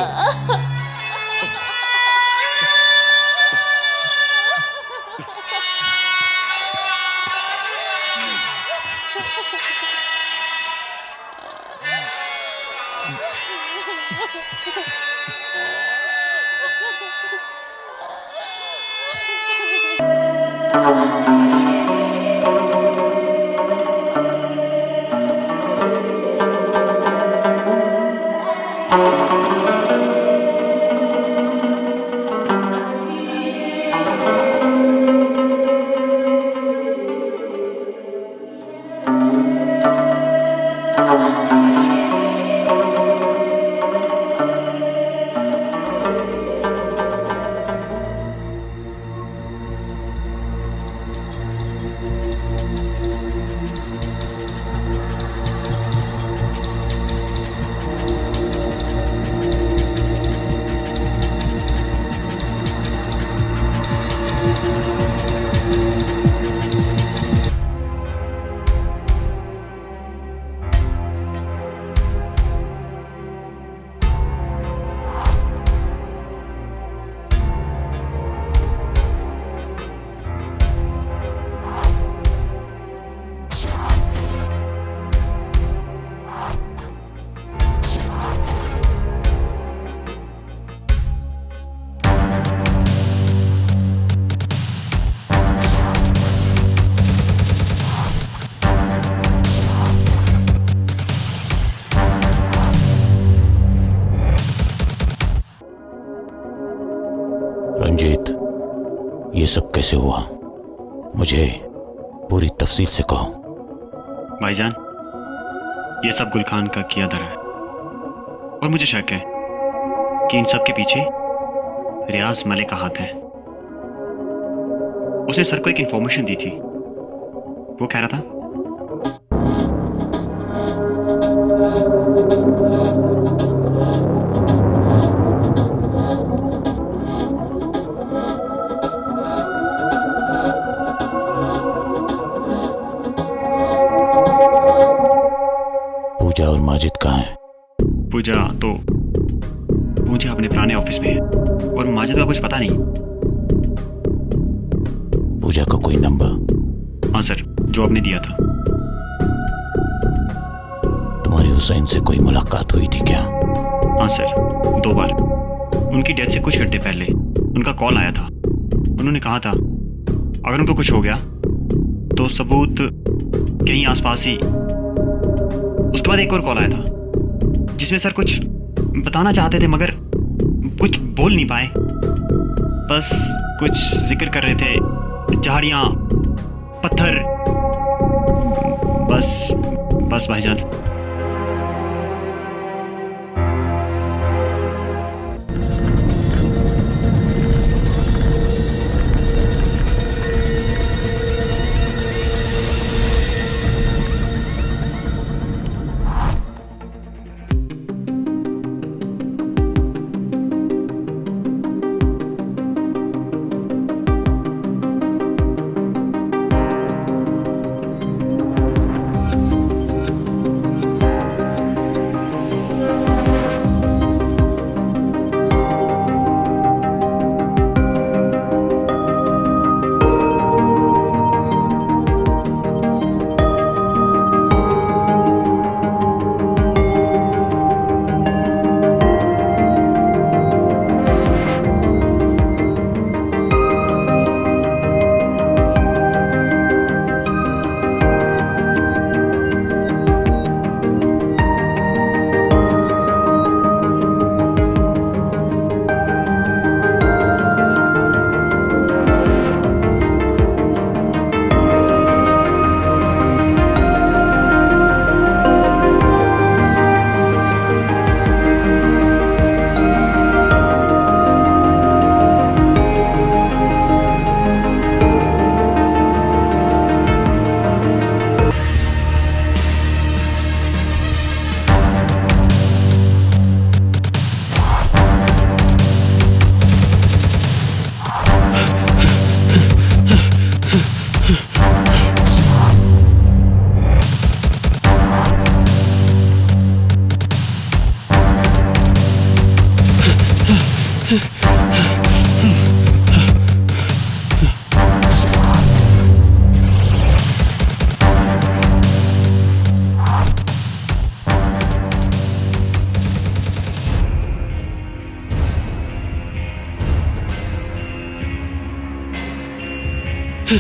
रंजीत, ये सब कैसे हुआ? मुझे पूरी तफसील से कहो। भाईजान, ये सब गुलखान का किया धरा है और मुझे शक है कि इन सब के पीछे रियाज मलिक का हाथ है। उसने सर को एक इंफॉर्मेशन दी थी। वो कह रहा था पूजा और माजिद कहाँ हैं? पूजा अपने पुराने ऑफिस में है और माजिद का कुछ पता नहीं। पूजा का कोई नंबर? हाँ सर, जो आपने दिया था। तुम्हारी हुसैन से कोई मुलाकात हुई थी क्या? हाँ सर, 2 बार। उनकी डेथ से कुछ घंटे पहले उनका कॉल आया था। उन्होंने कहा था अगर उनको कुछ हो गया तो सबूत कहीं आसपास ही। उसके बाद एक और कॉल आया था जिसमें सर कुछ बताना चाहते थे मगर कुछ बोल नहीं पाए। बस कुछ जिक्र कर रहे थे, झाड़ियाँ, पत्थर, बस भाईजान। मैंने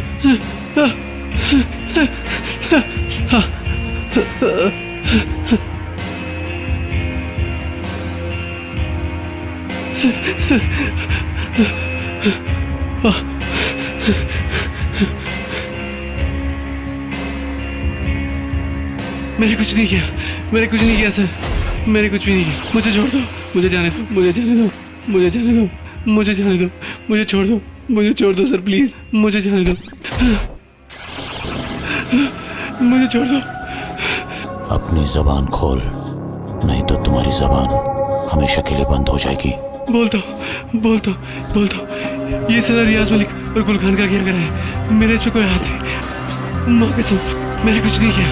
कुछ नहीं किया, मैंने कुछ नहीं किया सर, मैंने कुछ भी नहीं किया। मुझे छोड़ दो, मुझे जाने दो, मुझे जाने दो, मुझे जाने दो, मुझे जाने दो, मुझे छोड़ दो, मुझे छोड़ दो सर प्लीज, मुझे जाने दो, मुझे छोड़ दो। अपनी जबान खोल, नहीं तो तुम्हारी जबान हमेशा के लिए बंद हो जाएगी। बोल दो, बोल दो, बोल दो। ये सारा रियाज मलिक और गुलखान का किया करा है, मेरे इस पे कोई हाथ नहीं। माँ कसम, मैंने कुछ नहीं किया,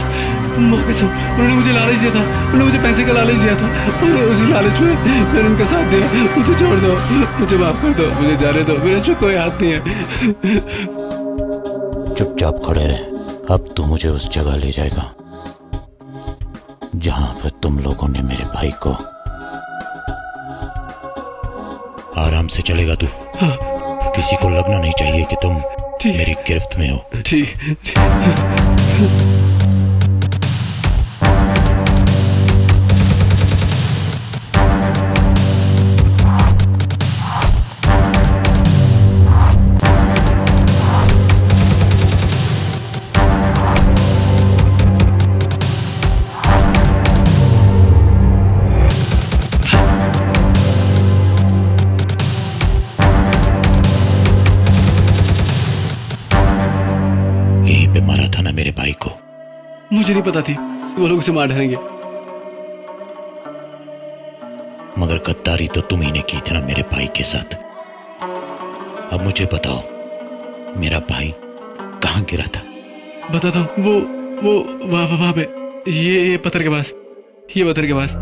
माँ कसम। उन्होंने मुझे लालच दिया था, उन्होंने मुझे पैसे का लालच दिया था और उसी लालच में मैंने उनका साथ दिया। मुझे छोड़ दो, मुझे माफ कर दो, मुझे जाने दो, मेरे इस पे कोई हाथ नहीं है। चुपचाप खड़े रहे, अब तू मुझे उस जगह ले जाएगा जहां पर तुम लोगों ने मेरे भाई को। आराम से चलेगा तू। हाँ। किसी को लगना नहीं चाहिए कि तुम मेरी गिरफ्त में हो। ठीक। मेरे भाई को मुझे नहीं पता थी वो लोग उसे मार डालेंगे। मगर गद्दारी तो तुम ही ने की थी ना मेरे भाई के साथ। अब मुझे बताओ मेरा भाई कहाँ गिरा था? बताता हूँ, वो वहां पे, ये पत्थर के पास, ये पत्थर के पास।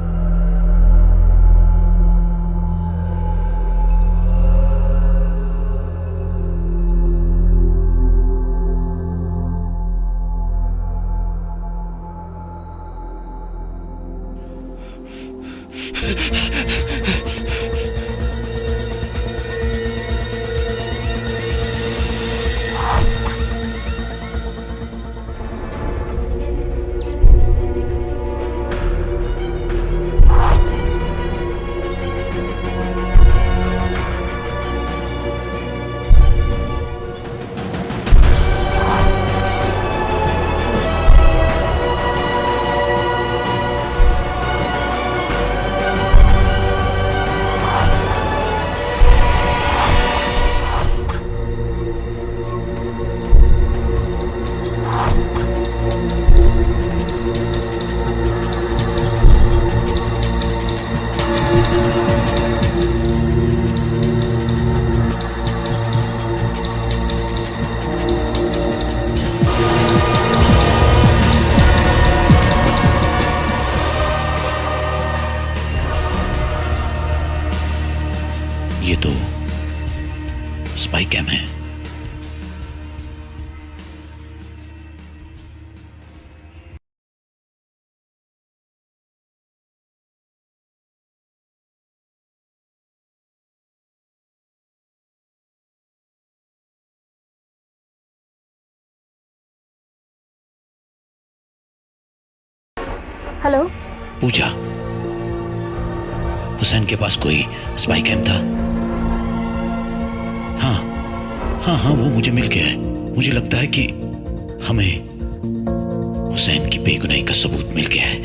ये तो स्पाई कैम है। हेलो पूजा, हुसैन के पास कोई स्पाई कैम था? हाँ, वो मुझे मिल गया है। मुझे लगता है कि हमें हुसैन की बेगुनाही का सबूत मिल गया है।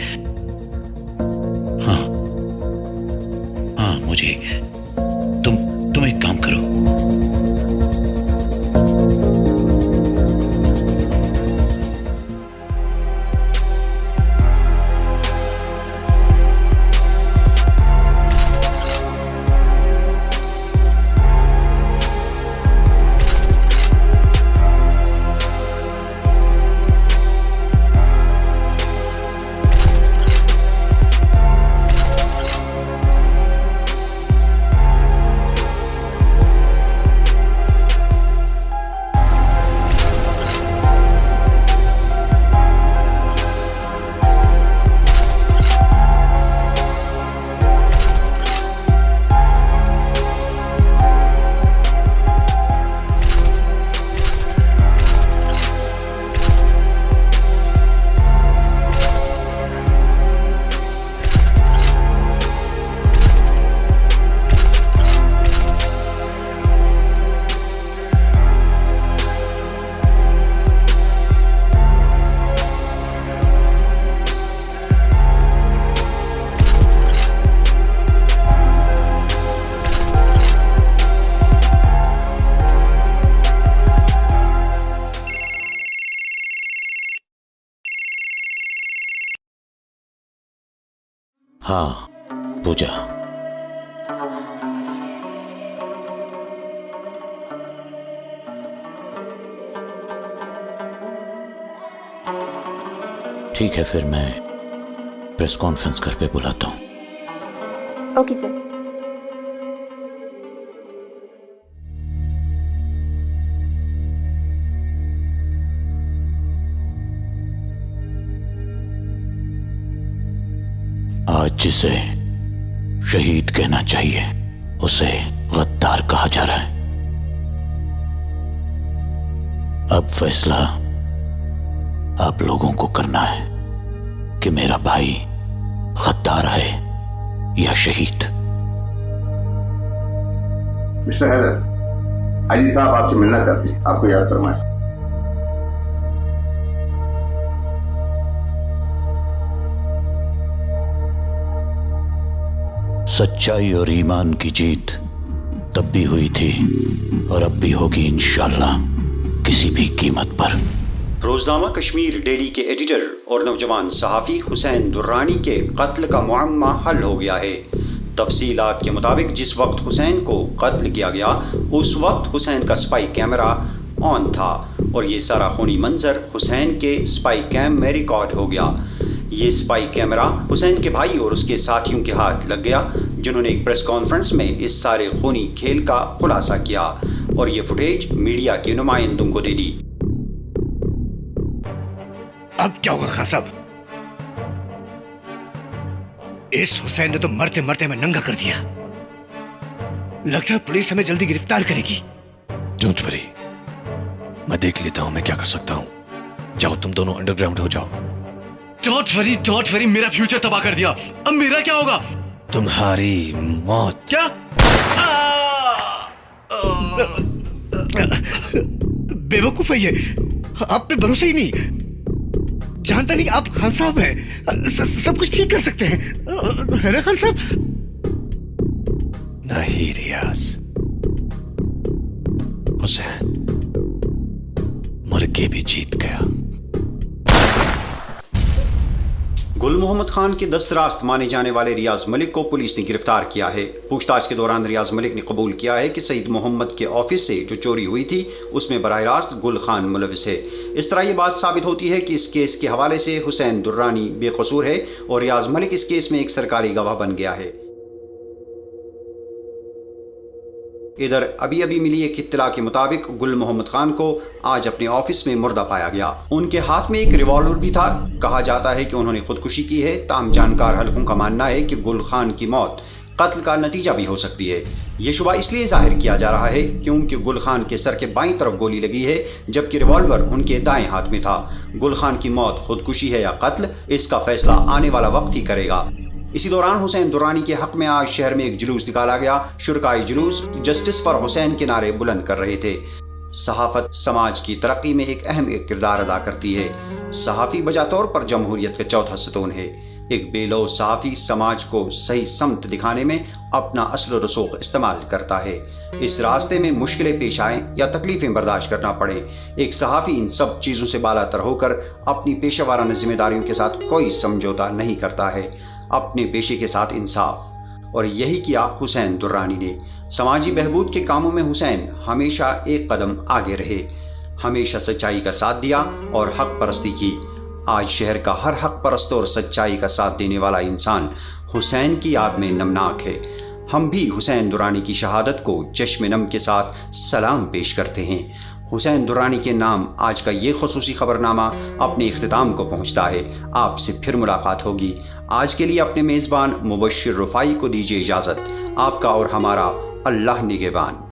हाँ, मुझे तुम एक काम करो, हाँ पूजा, ठीक है फिर मैं प्रेस कॉन्फ्रेंस घर पे बुलाता हूँ। Okay sir. आज जिसे शहीद कहना चाहिए उसे गद्दार कहा जा रहा है। अब फैसला आप लोगों को करना है कि मेरा भाई गद्दार है या शहीद। मिस्टर हैदर, आईजी साहब आपसे मिलना चाहते हैं, आपको याद फरमाएं। सच्चाई और ईमान की जीत तब भी हुई थी और अब भी होगी इंशाअल्लाह, किसी भी कीमत पर। रोजनामा कश्मीर डेली के एडिटर और नौजवान सहाफ़ी हुसैन दुर्रानी के कत्ल का मुअम्मा हल हो गया है। तफसीलात के मुताबिक जिस वक्त हुसैन को कत्ल किया गया उस वक्त हुसैन का स्पाई कैमरा ऑन था और ये सारा खूनी मंजर हुसैन के स्पाई कैम में रिकॉर्ड हो गया। ये स्पाई कैमरा हुसैन के भाई और उसके साथियों के हाथ लग गया, जिन्होंने एक प्रेस कॉन्फ्रेंस में इस सारे खूनी खेल का खुलासा किया और ये फुटेज मीडिया के नुमाइंदों को दे दी। अब क्या होगा खान साहब? इस हुसैन ने तो मरते मरते हमें नंगा कर दिया। लगता है पुलिस हमें जल्दी गिरफ्तार करेगी। डोंट वरी, मैं देख लेता हूं मैं क्या कर सकता हूं। जाओ तुम दोनों अंडरग्राउंड हो जाओ। डोंट वरी, मेरा फ्यूचर तबाह कर दिया। अब मेरा क्या होगा? तुम्हारी मौत। क्या? बेवकूफ है ये, आप पे भरोसा ही नहीं। जानता नहीं आप खान साहब हैं, सब कुछ ठीक कर सकते हैं, है ना खान साहब? नहीं रियाज, हुसैन मर के भी जीत गया। गुल मोहम्मद खान के दस्तरास्त माने जाने वाले रियाज मलिक को पुलिस ने गिरफ्तार किया है। पूछताछ के दौरान रियाज मलिक ने कबूल किया है कि सईद मोहम्मद के ऑफिस से जो चोरी हुई थी उसमें बराह रास्त गुल खान मुलविस है। इस तरह ये बात साबित होती है कि इस केस के हवाले से हुसैन दुर्रानी बेकसूर है और रियाज मलिक इस केस में एक सरकारी गवाह बन गया है। इधर अभी अभी मिली एक इत्तला के मुताबिक गुल मोहम्मद खान को आज अपने ऑफिस में मुर्दा पाया गया। उनके हाथ में एक रिवॉल्वर भी था। कहा जाता है कि उन्होंने खुदकुशी की है। ताम जानकार हलकों का मानना है कि गुल खान की मौत कत्ल का नतीजा भी हो सकती है। ये शुबा इसलिए जाहिर किया जा रहा है क्योंकि गुल खान के सर के बाईं तरफ गोली लगी है जबकि रिवॉल्वर उनके दाएं हाथ में था। गुल खान की मौत खुदकुशी है या कत्ल, इसका फैसला आने वाला वक्त ही करेगा। इसी दौरान हुसैन दुर्रानी के हक में आज शहर में एक जुलूस निकाला गया। शुरकाई जुलूस जस्टिस फॉर हुसैन के नारे बुलंद कर रहे थे। सहाफत समाज की तरक्की में एक अहम किरदार अदा करती है। सहाफ़ी बजा तौर पर जमहूरियत का चौथा सतून है। एक बेलौस सहाफ़ी समाज को सही समत दिखाने में अपना असल रसूख इस्तेमाल करता है। इस रास्ते में मुश्किलें पेश आए या तकलीफें बर्दाश्त करना पड़े, एक सहाफ़ी इन सब चीज़ों से बालातर होकर अपनी पेशेवाराना जिम्मेदारियों के साथ कोई समझौता नहीं करता है, अपने पेशे के साथ इंसाफ। और यही किया हुसैन दुर्रानी ने। समाजी बहबूद के कामों में हुसैन हमेशा एक कदम आगे रहे, हमेशा सच्चाई का साथ दिया और हक परस्ती की। आज शहर का हर हक परस्त और सच्चाई का साथ देने वाला इंसान हुसैन की याद में नमनाक है। हम भी हुसैन दुर्रानी की शहादत को चश्मे नम के साथ सलाम पेश करते हैं। हुसैन दुर्रानी के नाम आज का ये खुसूसी खबरनामा अपने इख्तिताम को पहुंचता है। आपसे फिर मुलाकात होगी। आज के लिए अपने मेज़बान मुबश्शिर रुफाई को दीजिए इजाज़त। आपका और हमारा अल्लाह निगहबान।